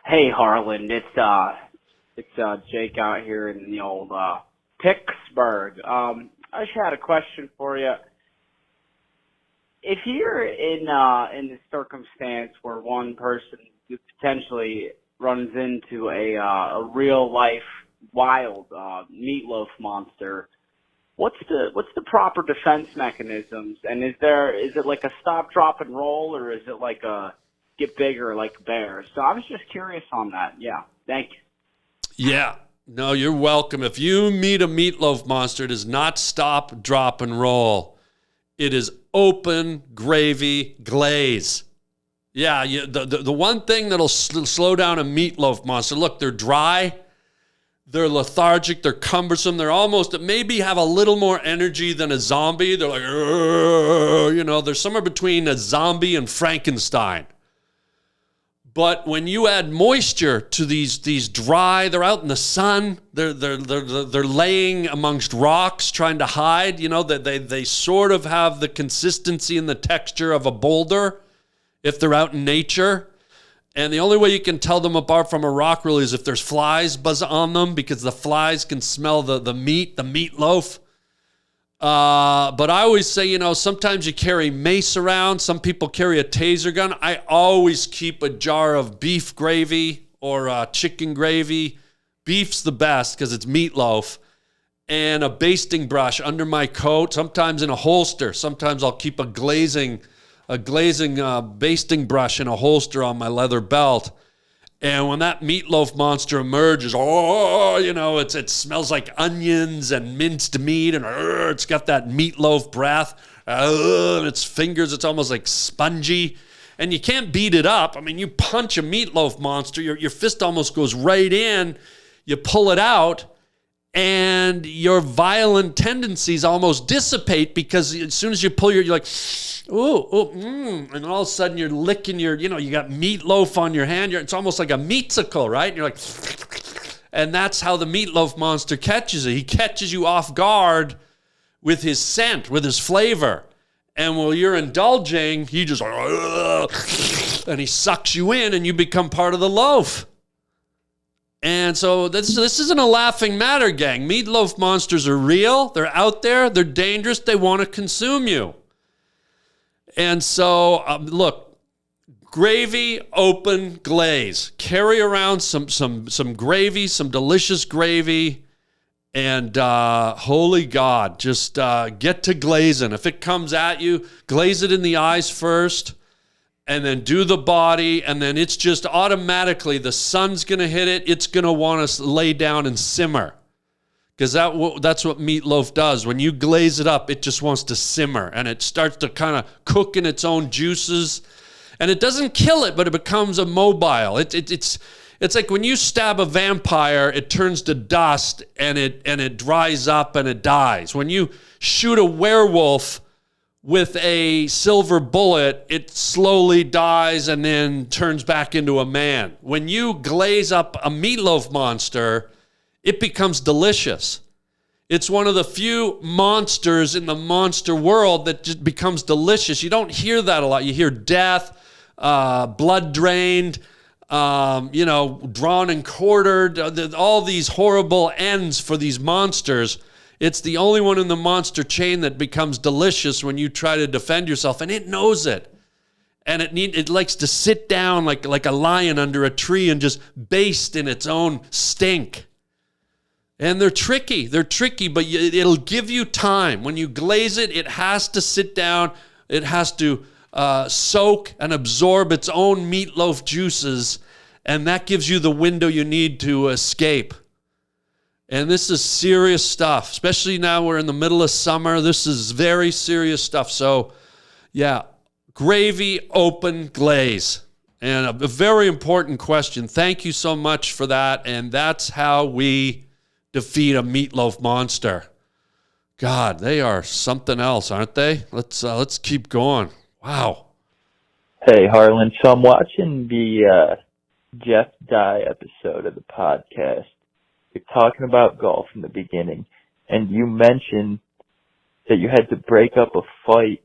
K: Hey, Harland, it's Jake out here in the old Pittsburgh. I just had a question for you. If you're in this circumstance where one person potentially runs into a real life wild Meatloaf monster, what's the proper defense mechanisms? And is it like a stop, drop, and roll, or is it like a get bigger like bears? So I was just curious on that. Yeah. Thank you.
A: Yeah. No, you're welcome. If you meet a Meatloaf monster, it is not stop, drop, and roll. It is open gravy glaze. Yeah, the one thing that'll slow down a Meatloaf monster, look, they're dry, they're lethargic, they're cumbersome, they're almost, maybe have a little more energy than a zombie. They're like, you know, they're somewhere between a zombie and Frankenstein. But when you add moisture to these dry, they're out in the sun, they're laying amongst rocks trying to hide, you know, that they sort of have the consistency and the texture of a boulder if they're out in nature. And the only way you can tell them apart from a rock really is if there's flies buzz on them, because the flies can smell the meat, the meatloaf. But I always say, you know, sometimes you carry mace around. Some people carry a taser gun. I always keep a jar of beef gravy or chicken gravy. Beef's the best because it's meatloaf. And a basting brush under my coat, sometimes in a holster. Sometimes I'll keep a glazing basting brush in a holster on my leather belt. And when that Meatloaf monster emerges, you know, it smells like onions and minced meat, and it's got that meatloaf breath. And its fingers, it's almost like spongy. And you can't beat it up. I mean, you punch a Meatloaf monster, your fist almost goes right in. You pull it out, and your violent tendencies almost dissipate, because as soon as you pull you're like, and all of a sudden you're licking you got meatloaf on your hand. It's almost like a meatsicle, right? And you're like, and that's how the Meatloaf monster catches it. He catches you off guard with his scent, with his flavor. And while you're indulging, he just, and he sucks you in, and you become part of the loaf. And so this isn't a laughing matter, gang. Meatloaf monsters are real. They're out there. They're dangerous. They want to consume you. And so, look, gravy, open, glaze. Carry around some gravy, some delicious gravy. And holy God, just get to glazing. If it comes at you, glaze it in the eyes first. And then do the body, and then it's just automatically, the sun's going to hit it. It's going to want to lay down and simmer, because that's what meatloaf does. When you glaze it up, it just wants to simmer, and it starts to kind of cook in its own juices. And it doesn't kill it, but it becomes immobile. It's like when you stab a vampire, it turns to dust, and it dries up, and it dies. When you shoot a werewolf with a silver bullet, it slowly dies and then turns back into a man. When you glaze up a meatloaf monster, it becomes delicious. It's one of the few monsters in the monster world that just becomes delicious. You don't hear that a lot. You hear death, blood drained, drawn and quartered, all these horrible ends for these monsters. It's the only one in the monster chain that becomes delicious when you try to defend yourself, and it knows it. And it likes to sit down like a lion under a tree and just baste in its own stink. And they're tricky, but it'll give you time. When you glaze it, it has to sit down. It has to soak and absorb its own meatloaf juices, and that gives you the window you need to escape. And this is serious stuff, especially now we're in the middle of summer. This is very serious stuff. So, yeah, gravy, open, glaze. And a very important question. Thank you so much for that. And that's how we defeat a meatloaf monster. God, they are something else, aren't they? Let's keep going. Wow.
L: Hey, Harlan. So I'm watching the Jeff Dye episode of the podcast. You're talking about golf in the beginning, and you mentioned that you had to break up a fight,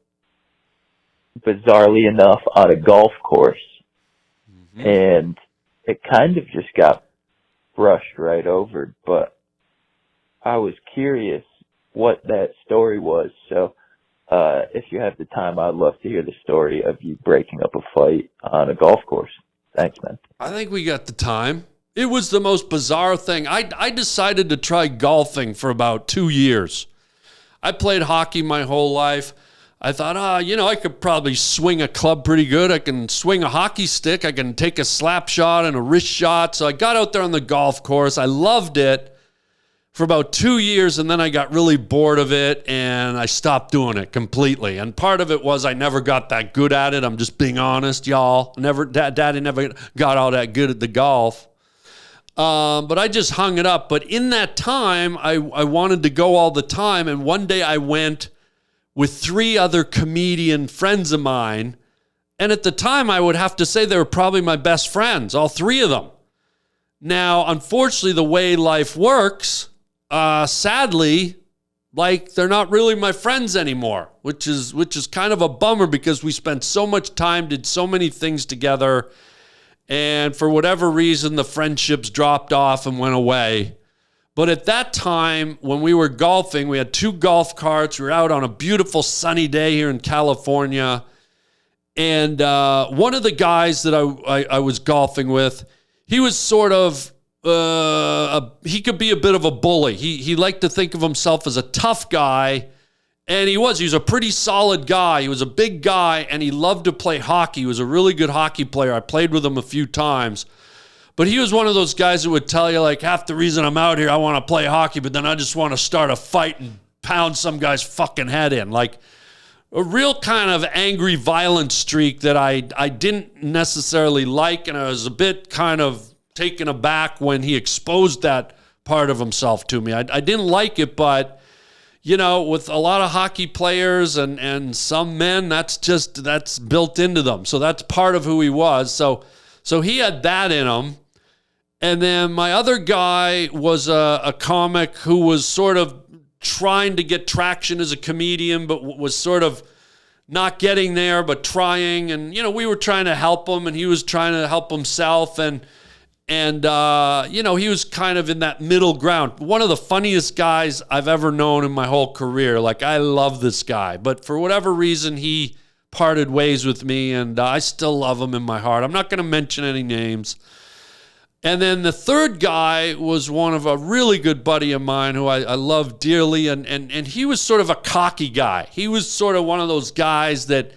L: bizarrely enough, on a golf course. Mm-hmm. And it kind of just got brushed right over, but I was curious what that story was. So if you have the time, I'd love to hear the story of you breaking up a fight on a golf course. Thanks, man.
A: I think we got the time. It was the most bizarre thing. I decided to try golfing for about 2 years. I played hockey my whole life. I thought, I could probably swing a club pretty good. I can swing a hockey stick. I can take a slap shot and a wrist shot. So I got out there on the golf course. I loved it for about 2 years, and then I got really bored of it, and I stopped doing it completely. And part of it was I never got that good at it. I'm just being honest, y'all. Daddy never got all that good at the golf. But I just hung it up. But in that time, I wanted to go all the time. And one day I went with 3 other comedian friends of mine. And at the time, I would have to say they were probably my best friends, all 3 of them. Now, unfortunately, the way life works, sadly, they're not really my friends anymore, which is kind of a bummer because we spent so much time, did so many things together. And for whatever reason, the friendships dropped off and went away. But at that time, when we were golfing, we had 2 golf carts. We were out on a beautiful sunny day here in California. And one of the guys that I was golfing with, he was sort of, he could be a bit of a bully. He liked to think of himself as a tough guy. And he was a pretty solid guy. He was a big guy, and he loved to play hockey. He was a really good hockey player. I played with him a few times. But he was one of those guys that would tell you, half the reason I'm out here, I want to play hockey, but then I just want to start a fight and pound some guy's fucking head in. A real kind of angry, violent streak that I didn't necessarily like, and I was a bit kind of taken aback when he exposed that part of himself to me. I didn't like it, but with a lot of hockey players and some men, that's built into them. So that's part of who he was. So he had that in him. And then my other guy was a comic who was sort of trying to get traction as a comedian, but was sort of not getting there, but trying. And, we were trying to help him, and he was trying to help himself. And And, he was kind of in that middle ground. One of the funniest guys I've ever known in my whole career. Like, I love this guy. But for whatever reason, he parted ways with me, and I still love him in my heart. I'm not going to mention any names. And then the third guy was one of a really good buddy of mine who I love dearly, and he was sort of a cocky guy. He was sort of one of those guys that,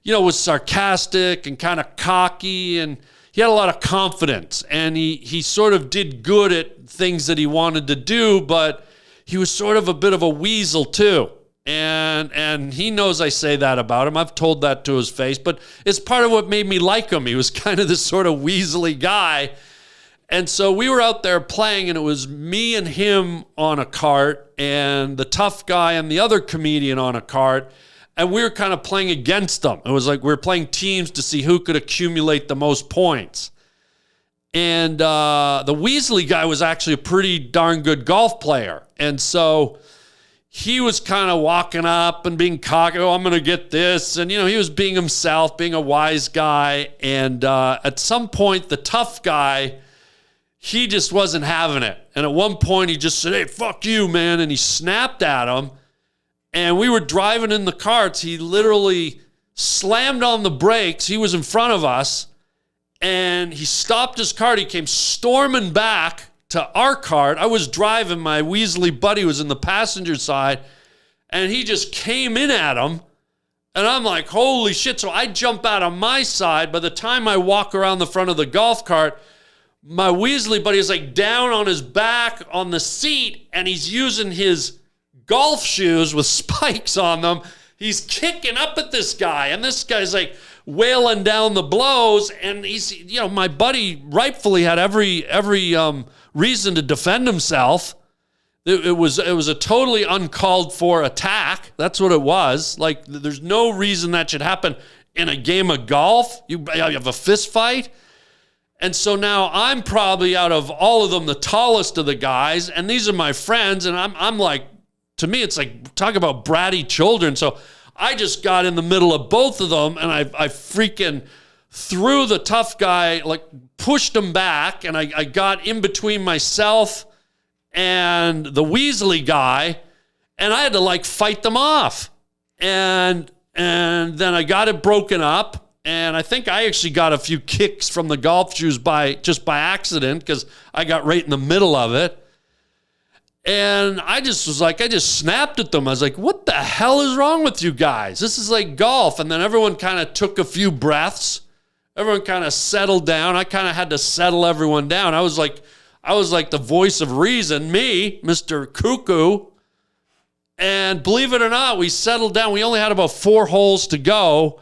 A: was sarcastic and kind of cocky, and he had a lot of confidence, and he sort of did good at things that he wanted to do, but he was sort of a bit of a weasel too. And he knows I say that about him. I've told that to his face, but it's part of what made me like him. He was kind of this sort of weaselly guy. And so we were out there playing, and it was me and him on a cart and the tough guy and the other comedian on a cart. And we were kind of playing against them. It was like we were playing teams to see who could accumulate the most points. And the Weasley guy was actually a pretty darn good golf player. And so he was kind of walking up and being cocky. Oh, I'm going to get this. And, he was being himself, being a wise guy. And at some point, the tough guy, he just wasn't having it. And at one point, he just said, hey, fuck you, man. And he snapped at him. And we were driving in the carts. He literally slammed on the brakes. He was in front of us. And he stopped his cart. He came storming back to our cart. I was driving. My Weasley buddy was in the passenger side. And he just came in at him. And I'm like, holy shit. So I jump out on my side. By the time I walk around the front of the golf cart, my Weasley buddy is like down on his back on the seat. And he's using his golf shoes with spikes on them. He's kicking up at this guy, and this guy's like wailing down the blows. And he's, my buddy rightfully had every reason to defend himself. It was a totally uncalled for attack. That's what it was. Like, there's no reason that should happen in a game of golf. You have a fist fight. And so now I'm probably, out of all of them, the tallest of the guys, and these are my friends, and I'm like, to me, it's like, talk about bratty children. So I just got in the middle of both of them, and I freaking threw the tough guy, like pushed him back, and I got in between myself and the Weasley guy, and I had to like fight them off. And then I got it broken up, and I think I actually got a few kicks from the golf shoes by accident, because I got right in the middle of it. And I just snapped at them. I was like, what the hell is wrong with you guys? This is like golf. And then everyone kind of took a few breaths. Everyone kind of settled down. I kind of had to settle everyone down. I was like the voice of reason, me, Mr. Cuckoo. And believe it or not, we settled down. We only had about 4 holes to go.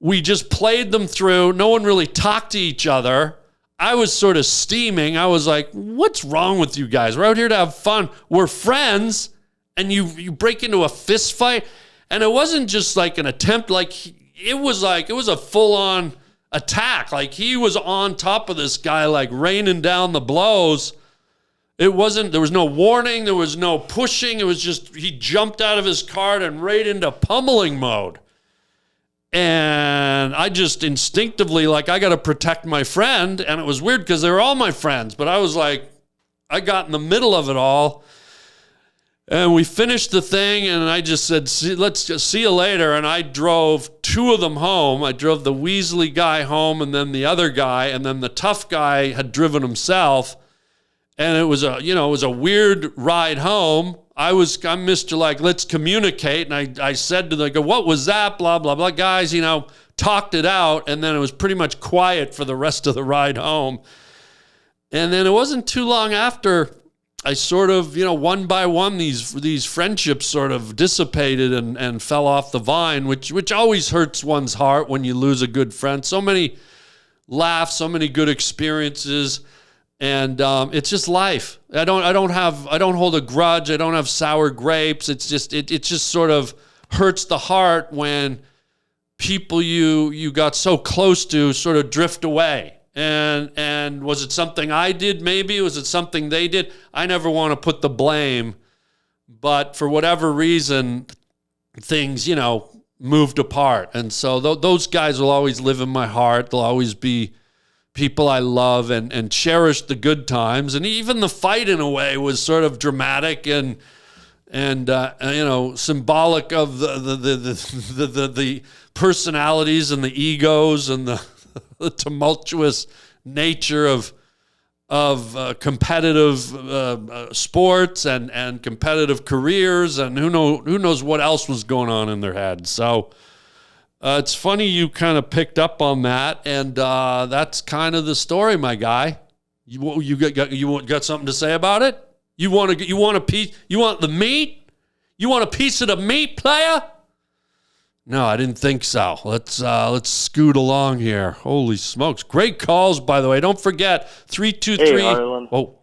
A: We just played them through. No one really talked to each other. I was sort of steaming. I was like, what's wrong with you guys? We're out here to have fun. We're friends, and you break into a fist fight. And it wasn't just like an attempt. It was a full-on attack. Like, he was on top of this guy, like raining down the blows. There was no warning. There was no pushing. It was just, he jumped out of his cart and right into pummeling mode. And I just instinctively, I got to protect my friend. And it was weird because they were all my friends. But I was like, I got in the middle of it all. And we finished the thing, and I just said, let's just see you later. And I drove 2 of them home. I drove the Weasley guy home, and then the other guy, and then the tough guy had driven himself. And it was a weird ride home. I'm Mr. let's communicate. And I said to them, what was that? Blah, blah, blah. Guys, talked it out. And then it was pretty much quiet for the rest of the ride home. And then it wasn't too long after I sort of, one by one, these friendships sort of dissipated and fell off the vine, which always hurts one's heart when you lose a good friend. So many laughs, so many good experiences. And it's just life. I don't hold a grudge. I don't have sour grapes. It's just it just sort of hurts the heart when people you got so close to sort of drift away. And was it something I did? Maybe was it something they did? I never want to put the blame, but for whatever reason, things moved apart. And so those guys will always live in my heart. They'll always be people I love and cherish the good times. And even the fight in a way was sort of dramatic and symbolic of the personalities and the egos and the tumultuous nature of competitive sports and competitive careers, and who knows what else was going on in their heads. So it's funny you kind of picked up on that, and that's kind of the story, my guy. You got something to say about it? You want a piece? You want the meat? You want a piece of the meat, player? No, I didn't think so. Let's scoot along here. Holy smokes. Great calls, by the way. Don't forget, 323.
M: Hey, Harlan.
A: Oh.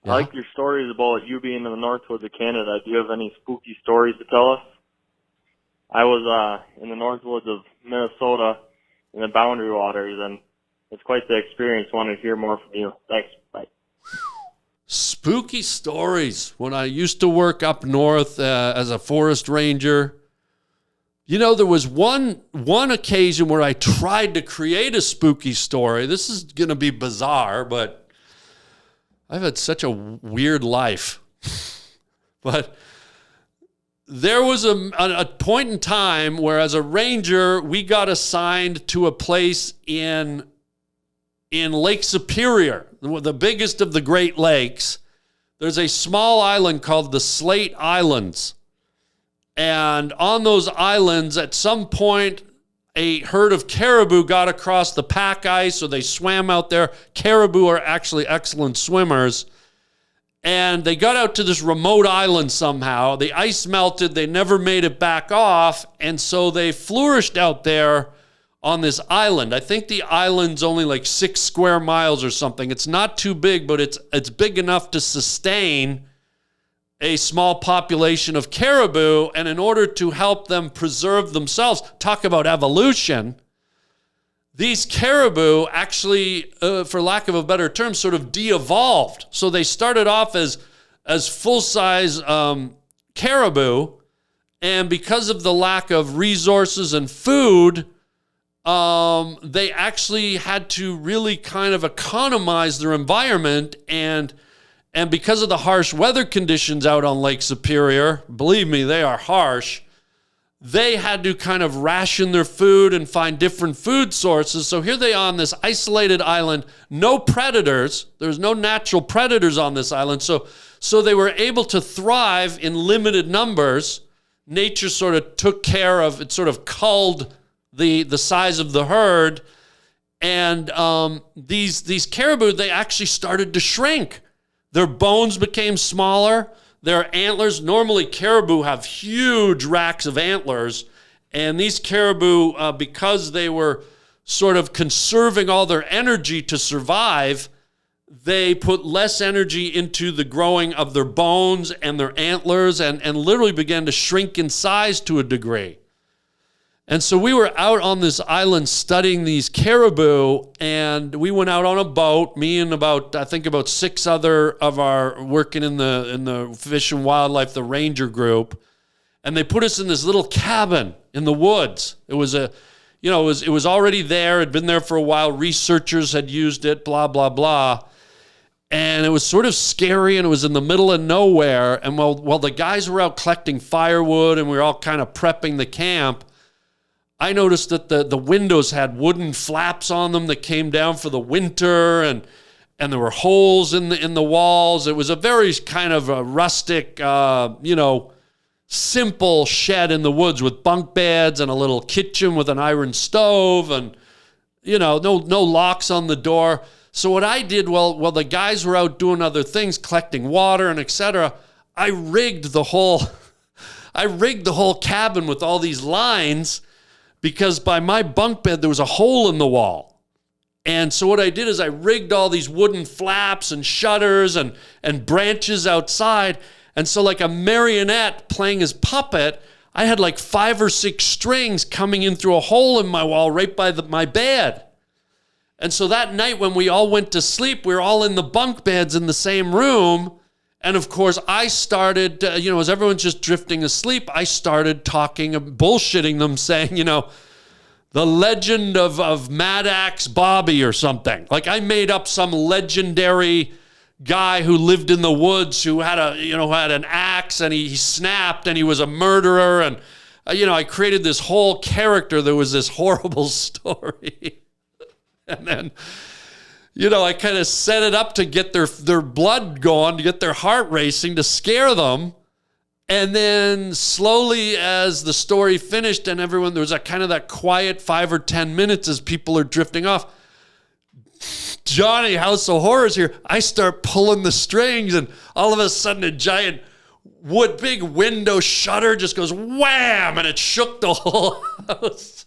M: I like your stories about you being in the Northwoods of Canada. Do you have any spooky stories to tell us? I was in the Northwoods of Minnesota in the Boundary Waters, and it's quite the experience. Want to hear more from you. Thanks. Bye.
A: Spooky stories. When I used to work up north as a forest ranger, there was one occasion where I tried to create a spooky story. This is going to be bizarre, but I've had such a weird life. But there was a point in time where, as a ranger, we got assigned to a place in Lake Superior, the biggest of the Great Lakes. There's a small island called the Slate Islands. And on those islands, at some point, a herd of caribou got across the pack ice, so they swam out there. Caribou are actually excellent swimmers. And they got out to this remote island somehow. The ice melted. They never made it back off. And so they flourished out there on this island. I think the island's only like 6 square miles or something. It's not too big, but it's big enough to sustain a small population of caribou. And in order to help them preserve themselves, talk about evolution, these caribou actually, for lack of a better term, sort of de-evolved. So they started off as full-size caribou, and because of the lack of resources and food, they actually had to really kind of economize their environment, and because of the harsh weather conditions out on Lake Superior, believe me, they are harsh, they had to kind of ration their food and find different food sources. So here they are on this isolated island, no predators. There's no natural predators on this island. So they were able to thrive in limited numbers. Nature sort of took care of, it sort of culled the size of the herd. And these caribou, they actually started to shrink. Their bones became smaller. Their antlers, normally caribou have huge racks of antlers, and these caribou, because they were sort of conserving all their energy to survive, they put less energy into the growing of their bones and their antlers, and literally began to shrink in size to a degree. And so we were out on this island studying these caribou, and we went out on a boat, me and about 6 other of our working in the Fish and Wildlife, the ranger group, and they put us in this little cabin in the woods. It was it was already there, had been there for a while, researchers had used it, blah, blah, blah. And it was sort of scary, and it was in the middle of nowhere. And while the guys were out collecting firewood and we were all kind of prepping the camp, I noticed that the windows had wooden flaps on them that came down for the winter, and there were holes in the walls. It was a very kind of a rustic, simple shed in the woods with bunk beds and a little kitchen with an iron stove, and no locks on the door. So what I did, while the guys were out doing other things, collecting water and etc., I rigged the whole cabin with all these lines. Because by my bunk bed, there was a hole in the wall. And so what I did is I rigged all these wooden flaps and shutters and branches outside. And so like a marionette playing his puppet, I had like 5 or 6 strings coming in through a hole in my wall right by my bed. And so that night when we all went to sleep, we were all in the bunk beds in the same room. And of course, I started, as everyone's just drifting asleep, I started talking, bullshitting them, saying, the legend of Mad Axe Bobby or something. Like I made up some legendary guy who lived in the woods who had an axe and he snapped and he was a murderer. And, I created this whole character. There was this horrible story. And then, I kind of set it up to get their blood going, to get their heart racing, to scare them. And then slowly as the story finished and everyone, there was that quiet 5 or 10 minutes as people are drifting off. Johnny, House of Horrors here. I start pulling the strings and all of a sudden a giant big window shutter just goes wham and it shook the whole house.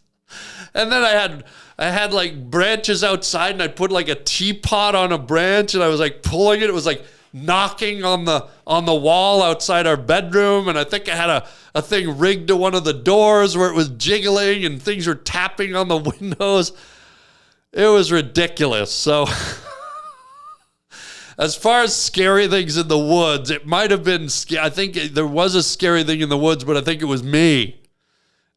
A: And then I had like branches outside and I put like a teapot on a branch and I was like pulling it. It was like knocking on the wall outside our bedroom. And I think I had a thing rigged to one of the doors where it was jiggling and things were tapping on the windows. It was ridiculous. So as far as scary things in the woods, it might have been, I think there was a scary thing in the woods, but I think it was me.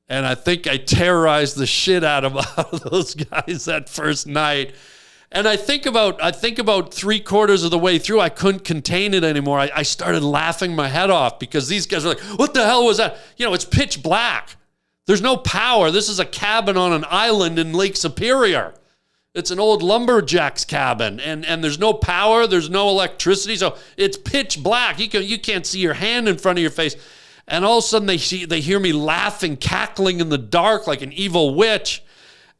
A: And I think I terrorized the shit out of those guys that first night. And I think about 3/4 of the way through, I couldn't contain it anymore. I started laughing my head off because these guys were like, what the hell was that? It's pitch black. There's no power. This is a cabin on an island in Lake Superior. It's an old lumberjack's cabin, and there's no power, there's no electricity, so it's pitch black. You can't see your hand in front of your face. And all of a sudden they hear me laughing, cackling in the dark like an evil witch.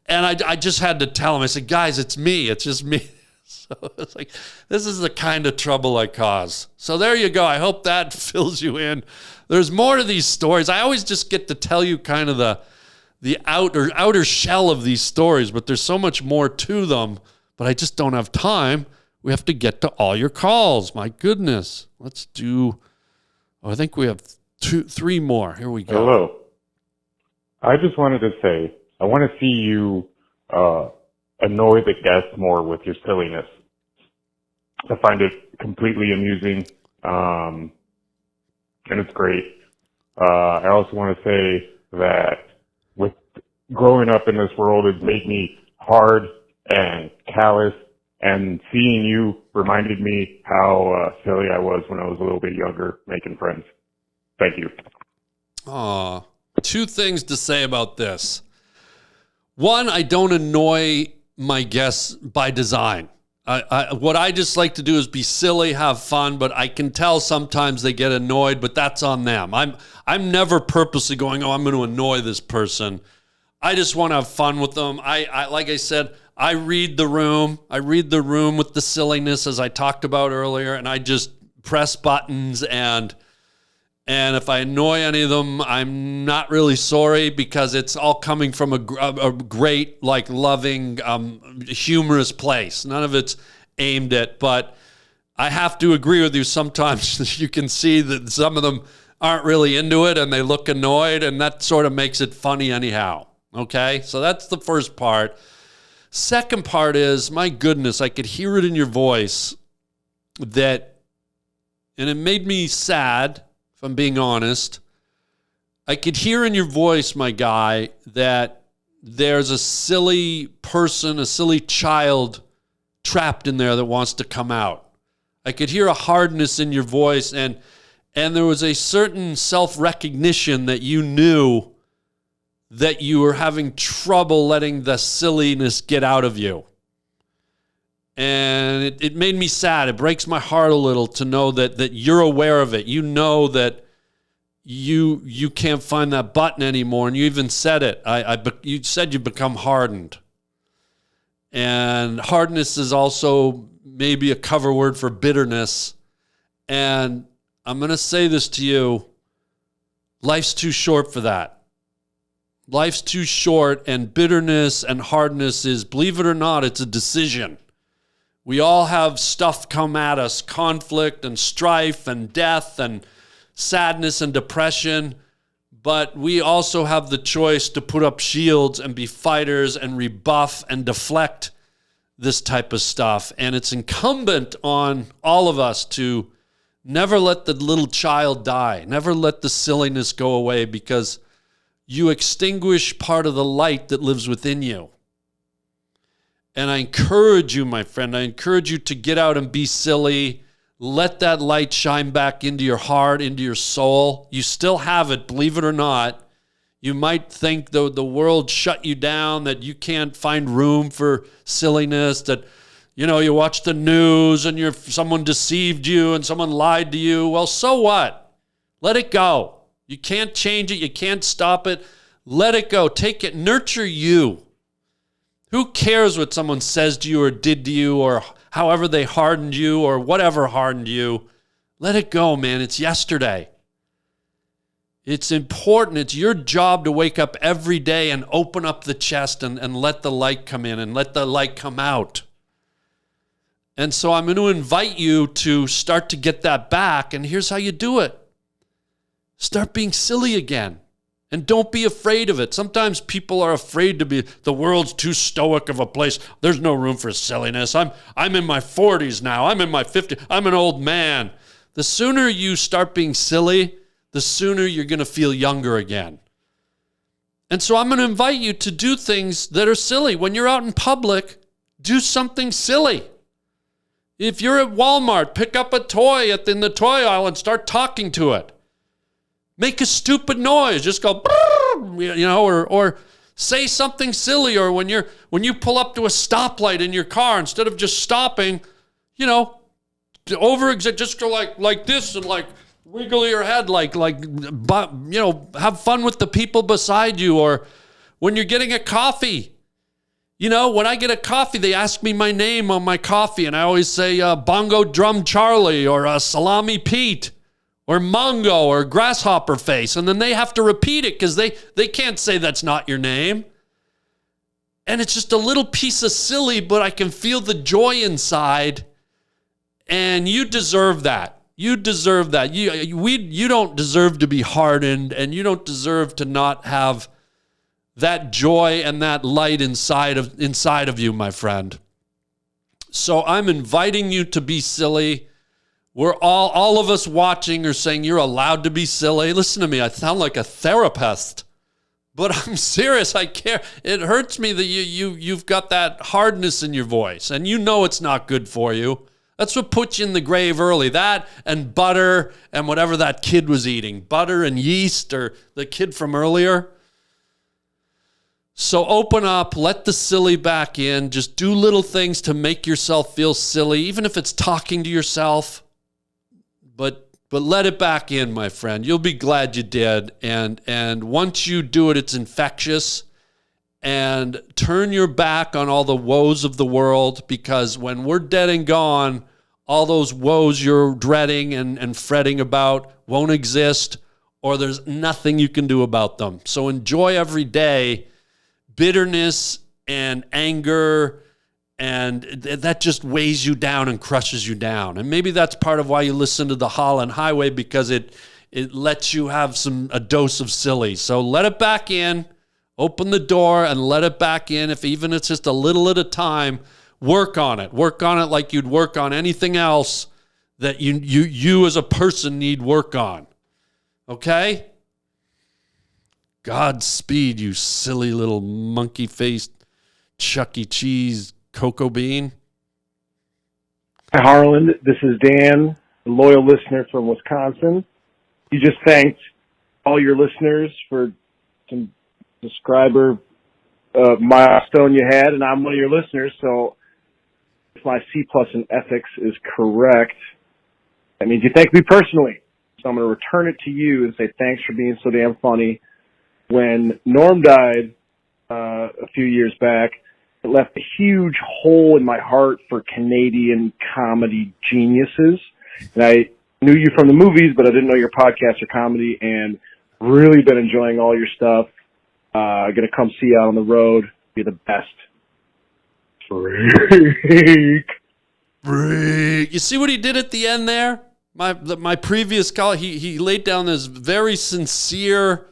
A: And I just had to tell them, I said, guys, it's me. It's just me. So it's like, this is the kind of trouble I cause. So there you go. I hope that fills you in. There's more to these stories. I always just get to tell you kind of the outer shell of these stories, but there's so much more to them, but I just don't have time. We have to get to all your calls. My goodness. Let's do, I think we have 3 more. Here we go.
N: Hello. I just wanted to say, I want to see you annoy the guests more with your silliness. I find it completely amusing, and it's great. I also want to say that with growing up in this world, it made me hard and callous, and seeing you reminded me how silly I was when I was a little bit younger making friends. Thank you.
A: 2 things to say about this. 1, I don't annoy my guests by design. What I just like to do is be silly, have fun, but I can tell sometimes they get annoyed, but that's on them. I'm never purposely going, I'm going to annoy this person. I just want to have fun with them. I like I said, I read the room. I read the room with the silliness, as I talked about earlier, and I just press buttons, and if I annoy any of them, I'm not really sorry, because it's all coming from a great, like, loving, humorous place. None of it's aimed at, but I have to agree with you. Sometimes you can see that some of them aren't really into it and they look annoyed, and that sort of makes it funny anyhow. Okay? So that's the first part. Second part is, my goodness, I could hear it in your voice that, and it made me sad, if I'm being honest. I could hear in your voice, my guy, that there's a silly person, a silly child trapped in there that wants to come out. I could hear a hardness in your voice, and there was a certain self-recognition that you knew that you were having trouble letting the silliness get out of you. And it made me sad. It breaks my heart a little to know that you're aware of it. You know that you can't find that button anymore, and you even said it. You said you become hardened. And hardness is also maybe a cover word for bitterness. And I'm going to say this to you. Life's too short for that. Life's too short, and bitterness and hardness is, believe it or not, it's a decision. We all have stuff come at us, conflict and strife and death and sadness and depression, but we also have the choice to put up shields and be fighters and rebuff and deflect this type of stuff. And it's incumbent on all of us to never let the little child die, never let the silliness go away, because you extinguish part of the light that lives within you. And I encourage you, my friend, I encourage you to get out and be silly. Let that light shine back into your heart, into your soul. You still have it, believe it or not. You might think the world shut you down, that you can't find room for silliness, that, you know, you watch the news and someone deceived you and someone lied to you. Well, so what? Let it go. You can't change it. You can't stop it. Let it go. Take it. Nurture you. Who cares what someone says to you or did to you or however they hardened you or whatever hardened you? Let it go, man. It's yesterday. It's important. It's your job to wake up every day and open up the chest and let the light come in and let the light come out. And so I'm going to invite you to start to get that back. And here's how you do it. Start being silly again. And don't be afraid of it. Sometimes people are afraid to be, the world's too stoic of a place. There's no room for silliness. I'm in my 40s now. I'm in my 50s. I'm an old man. The sooner you start being silly, the sooner you're going to feel younger again. And so I'm going to invite you to do things that are silly. When you're out in public, do something silly. If you're at Walmart, pick up a toy in the toy aisle and start talking to it. Make a stupid noise. Just go, you know, or say something silly. Or when you pull up to a stoplight in your car, instead of just stopping, you know, just go like this and like wiggle your head, like you know, have fun with the people beside you. Or when you're getting a coffee, you know, when I get a coffee, they ask me my name on my coffee, and I always say Bongo Drum Charlie or Salami Pete. Or Mongo, or Grasshopper Face. And then they have to repeat it because they can't say that's not your name. And it's just a little piece of silly, but I can feel the joy inside. And you deserve that. You deserve that. You don't deserve to be hardened, and you don't deserve to not have that joy and that light inside of you, my friend. So I'm inviting you to be silly. We're all of us watching are saying you're allowed to be silly. Listen to me. I sound like a therapist, but I'm serious. I care. It hurts me that you've got that hardness in your voice, and you know it's not good for you. That's what puts you in the grave early. That and butter and whatever that kid was eating. Butter and yeast, or the kid from earlier. So open up, let the silly back in. Just do little things to make yourself feel silly, even if it's talking to yourself. But let it back in, my friend. You'll be glad you did. And once you do it, it's infectious. And turn your back on all the woes of the world, because when we're dead and gone, all those woes you're dreading and fretting about won't exist, or there's nothing you can do about them. So enjoy every day. Bitterness and anger, and that just weighs you down and crushes you down. And maybe that's part of why you listen to the Harland Highway, because it lets you have a dose of silly. So let it back in, open the door and let it back in. If even it's just a little at a time, work on it. Work on it like you'd work on anything else that you as a person need work on. Okay? Godspeed, you silly little monkey-faced Chuck E. Cheese cocoa bean.
O: Hi, Harland. This is Dan, a loyal listener from Wisconsin. You just thanked all your listeners for some subscriber milestone you had, and I'm one of your listeners, so if my C+ in ethics is correct, that means you thank me personally. So I'm going to return it to you and say thanks for being so damn funny. When Norm died a few years back, it left a huge hole in my heart for Canadian comedy geniuses. And I knew you from the movies, but I didn't know your podcast or comedy, and really been enjoying all your stuff. Going to come see you out on the road. You're the best.
A: Freak. You see what he did at the end there? My previous call, he laid down this very sincere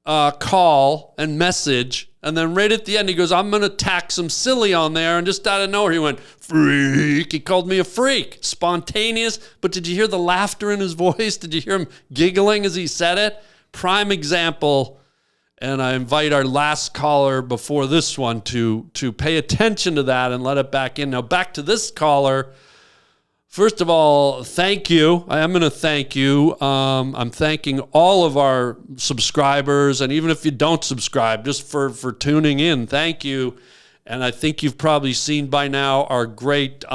A: call and message And then right at the end, he goes, I'm going to tack some silly on there. And just out of nowhere, he went, freak. He called me a freak. Spontaneous. But did you hear the laughter in his voice? Did you hear him giggling as he said it? Prime example. And I invite our last caller before this one to pay attention to that and let it back in. Now, back to this caller. First of all, thank you. I am going to thank you. I'm thanking all of our subscribers, and even if you don't subscribe, just for tuning in, thank you. And I think you've probably seen by now our great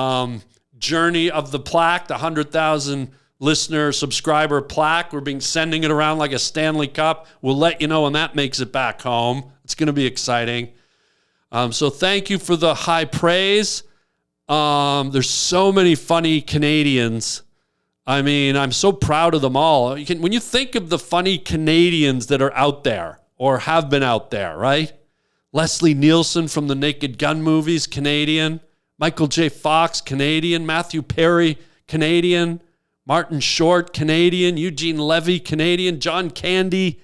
A: journey of the plaque, the 100,000 listener subscriber plaque. We're sending it around like a Stanley Cup. We'll let you know when that makes it back home. It's going to be exciting. So thank you for the high praise. There's so many funny Canadians. I mean, I'm so proud of them all. When you think of the funny Canadians that are out there or have been out there, right? Leslie Nielsen from the Naked Gun movies, Canadian. Michael J. Fox, Canadian. Matthew Perry, Canadian. Martin Short, Canadian. Eugene Levy, Canadian. John Candy,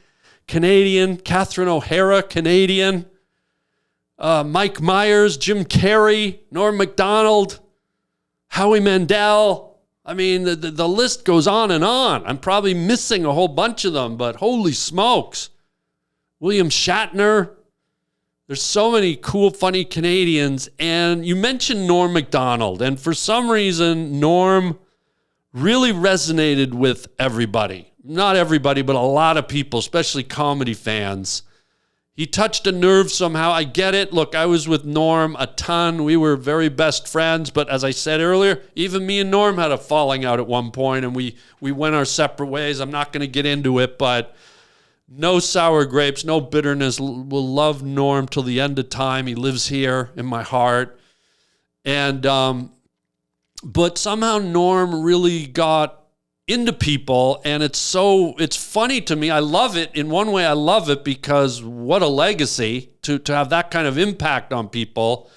A: Canadian. Catherine O'Hara, Canadian. Mike Myers, Jim Carrey, Norm Macdonald, Howie Mandel. I mean, the list goes on and on. I'm probably missing a whole bunch of them, but holy smokes. William Shatner. There's so many cool, funny Canadians. And you mentioned Norm Macdonald. And for some reason, Norm really resonated with everybody. Not everybody, but a lot of people, especially comedy fans. He touched a nerve somehow. I get it. Look, I was with Norm a ton. We were very best friends. But as I said earlier, even me and Norm had a falling out at one point, and we went our separate ways. I'm not going to get into it, but no sour grapes, no bitterness. We'll love Norm till the end of time. He lives here in my heart. And but somehow Norm really got into people, and it's funny to me. I love it. In one way, I love it because what a legacy to have that kind of impact on people.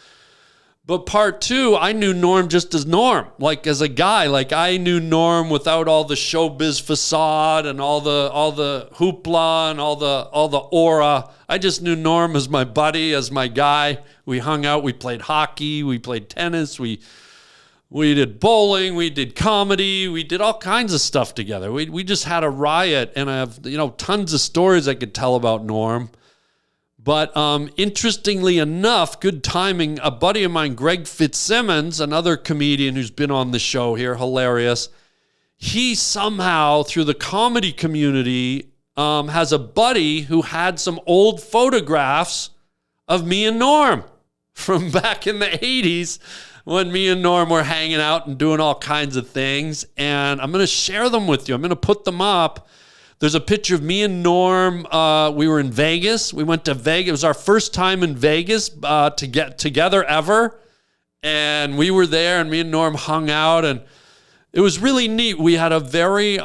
A: But part two, I knew Norm just as Norm, like as a guy. Like I knew Norm without all the showbiz facade and all the hoopla and all the aura. I just knew Norm as my buddy, as my guy. We hung out, we played hockey, we played tennis, we did bowling, we did comedy, we did all kinds of stuff together. We just had a riot, and I have tons of stories I could tell about Norm. But interestingly enough, good timing, a buddy of mine, Greg Fitzsimmons, another comedian who's been on the show here, hilarious, he somehow, through the comedy community, has a buddy who had some old photographs of me and Norm from back in the 80s. When me and Norm were hanging out and doing all kinds of things. And I'm going to share them with you. I'm going to put them up. There's a picture of me and Norm. We were in Vegas. We went to Vegas. It was our first time in Vegas to get together ever. And we were there, and me and Norm hung out. And it was really neat. We had a very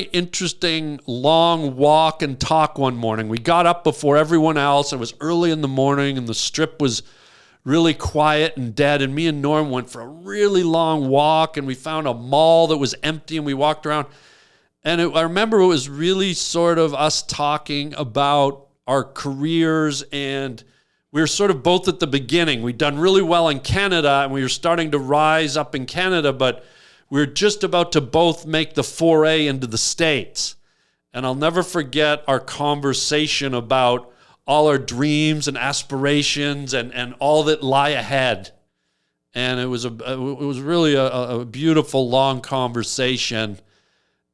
A: interesting long walk and talk one morning. We got up before everyone else. It was early in the morning, and the strip was really quiet and dead, and me and Norm went for a really long walk, and we found a mall that was empty, and we walked around, and I remember it was really sort of us talking about our careers, and we were sort of both at the beginning. We'd done really well in Canada, and we were starting to rise up in Canada, but we were just about to both make the foray into the States. And I'll never forget our conversation about all our dreams and aspirations and all that lie ahead. And it was really a beautiful, long conversation.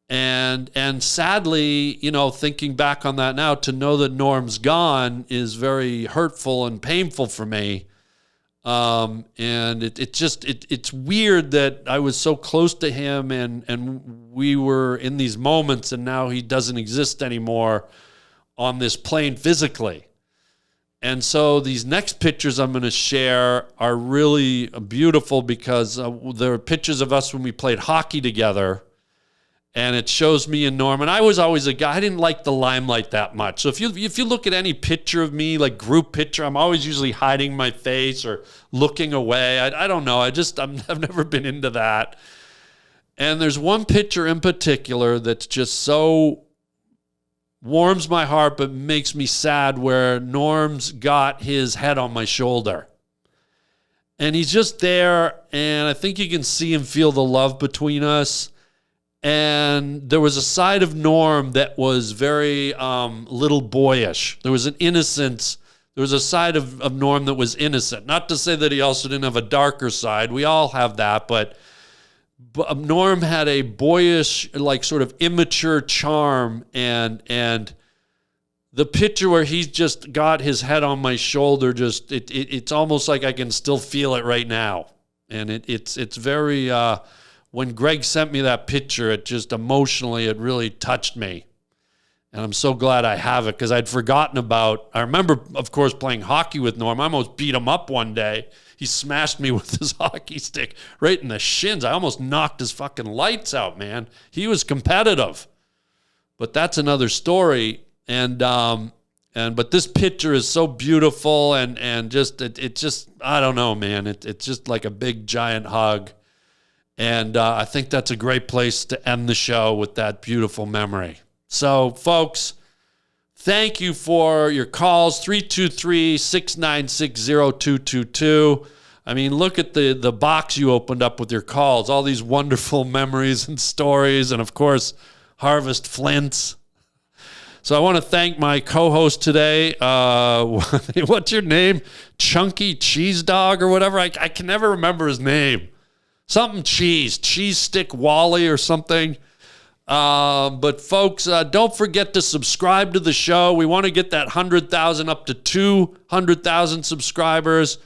A: And sadly, thinking back on that now, to know that Norm's gone is very hurtful and painful for me. And it's weird that I was so close to him and we were in these moments, and now he doesn't exist anymore on this plane physically. And so these next pictures I'm going to share are really beautiful because they're pictures of us when we played hockey together. And it shows me and Norm. And I was always a guy, I didn't like the limelight that much. So if you look at any picture of me, like group picture, I'm always usually hiding my face or looking away. I don't know. I've never been into that. And there's one picture in particular that's just so warms my heart but makes me sad, where Norm's got his head on my shoulder. And he's just there, and I think you can see and feel the love between us. And there was a side of Norm that was very little boyish. There was an innocence. There was a side of Norm that was innocent. Not to say that he also didn't have a darker side. We all have that, but Norm had a boyish, like sort of immature charm, and the picture where he's just got his head on my shoulder, just it's almost like I can still feel it right now. And it's very when Greg sent me that picture, it just emotionally, it really touched me. And I'm so glad I have it, because I'd forgotten about, I remember, of course, playing hockey with Norm. I almost beat him up one day. He smashed me with his hockey stick right in the shins. I almost knocked his fucking lights out, man. He was competitive. But that's another story. But this picture is so beautiful, and just it just, I don't know, man. It's just like a big giant hug. And I think that's a great place to end the show, with that beautiful memory. So, folks, thank you for your calls, 323-696-0222. I mean, look at the box you opened up with your calls, all these wonderful memories and stories, and, of course, Harvest Flints. So I want to thank my co-host today. What's your name? Chunky Cheese Dog or whatever? I can never remember his name. Something Cheese Stick Wally or something. But folks, don't forget to subscribe to the show. We want to get that 100,000 up to 200,000 subscribers.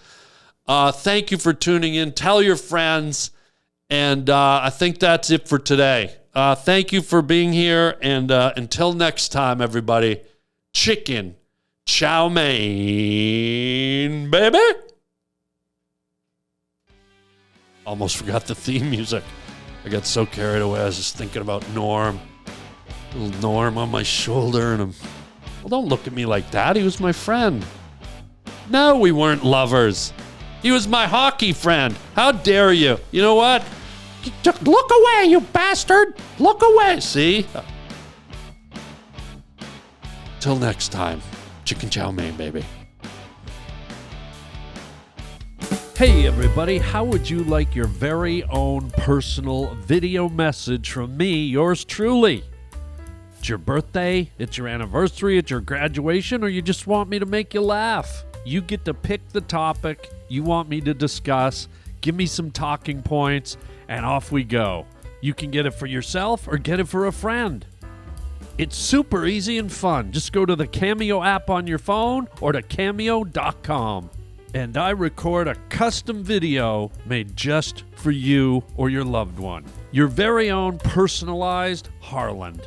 A: Thank you for tuning in. Tell your friends. And I think that's it for today. Thank you for being here. And until next time, everybody, chicken chow mein, baby. Almost forgot the theme music. I got so carried away. I was just thinking about Norm. Little Norm on my shoulder. And well, don't look at me like that. He was my friend. No, we weren't lovers. He was my hockey friend. How dare you? You know what? Look away, you bastard. Look away. See? Till next time. Chicken chow mein, baby. Hey everybody, how would you like your very own personal video message from me, yours truly? It's your birthday, it's your anniversary, it's your graduation, or you just want me to make you laugh? You get to pick the topic you want me to discuss, give me some talking points, and off we go. You can get it for yourself or get it for a friend. It's super easy and fun. Just go to the Cameo app on your phone or to cameo.com. And I record a custom video made just for you or your loved one. Your very own personalized Harland.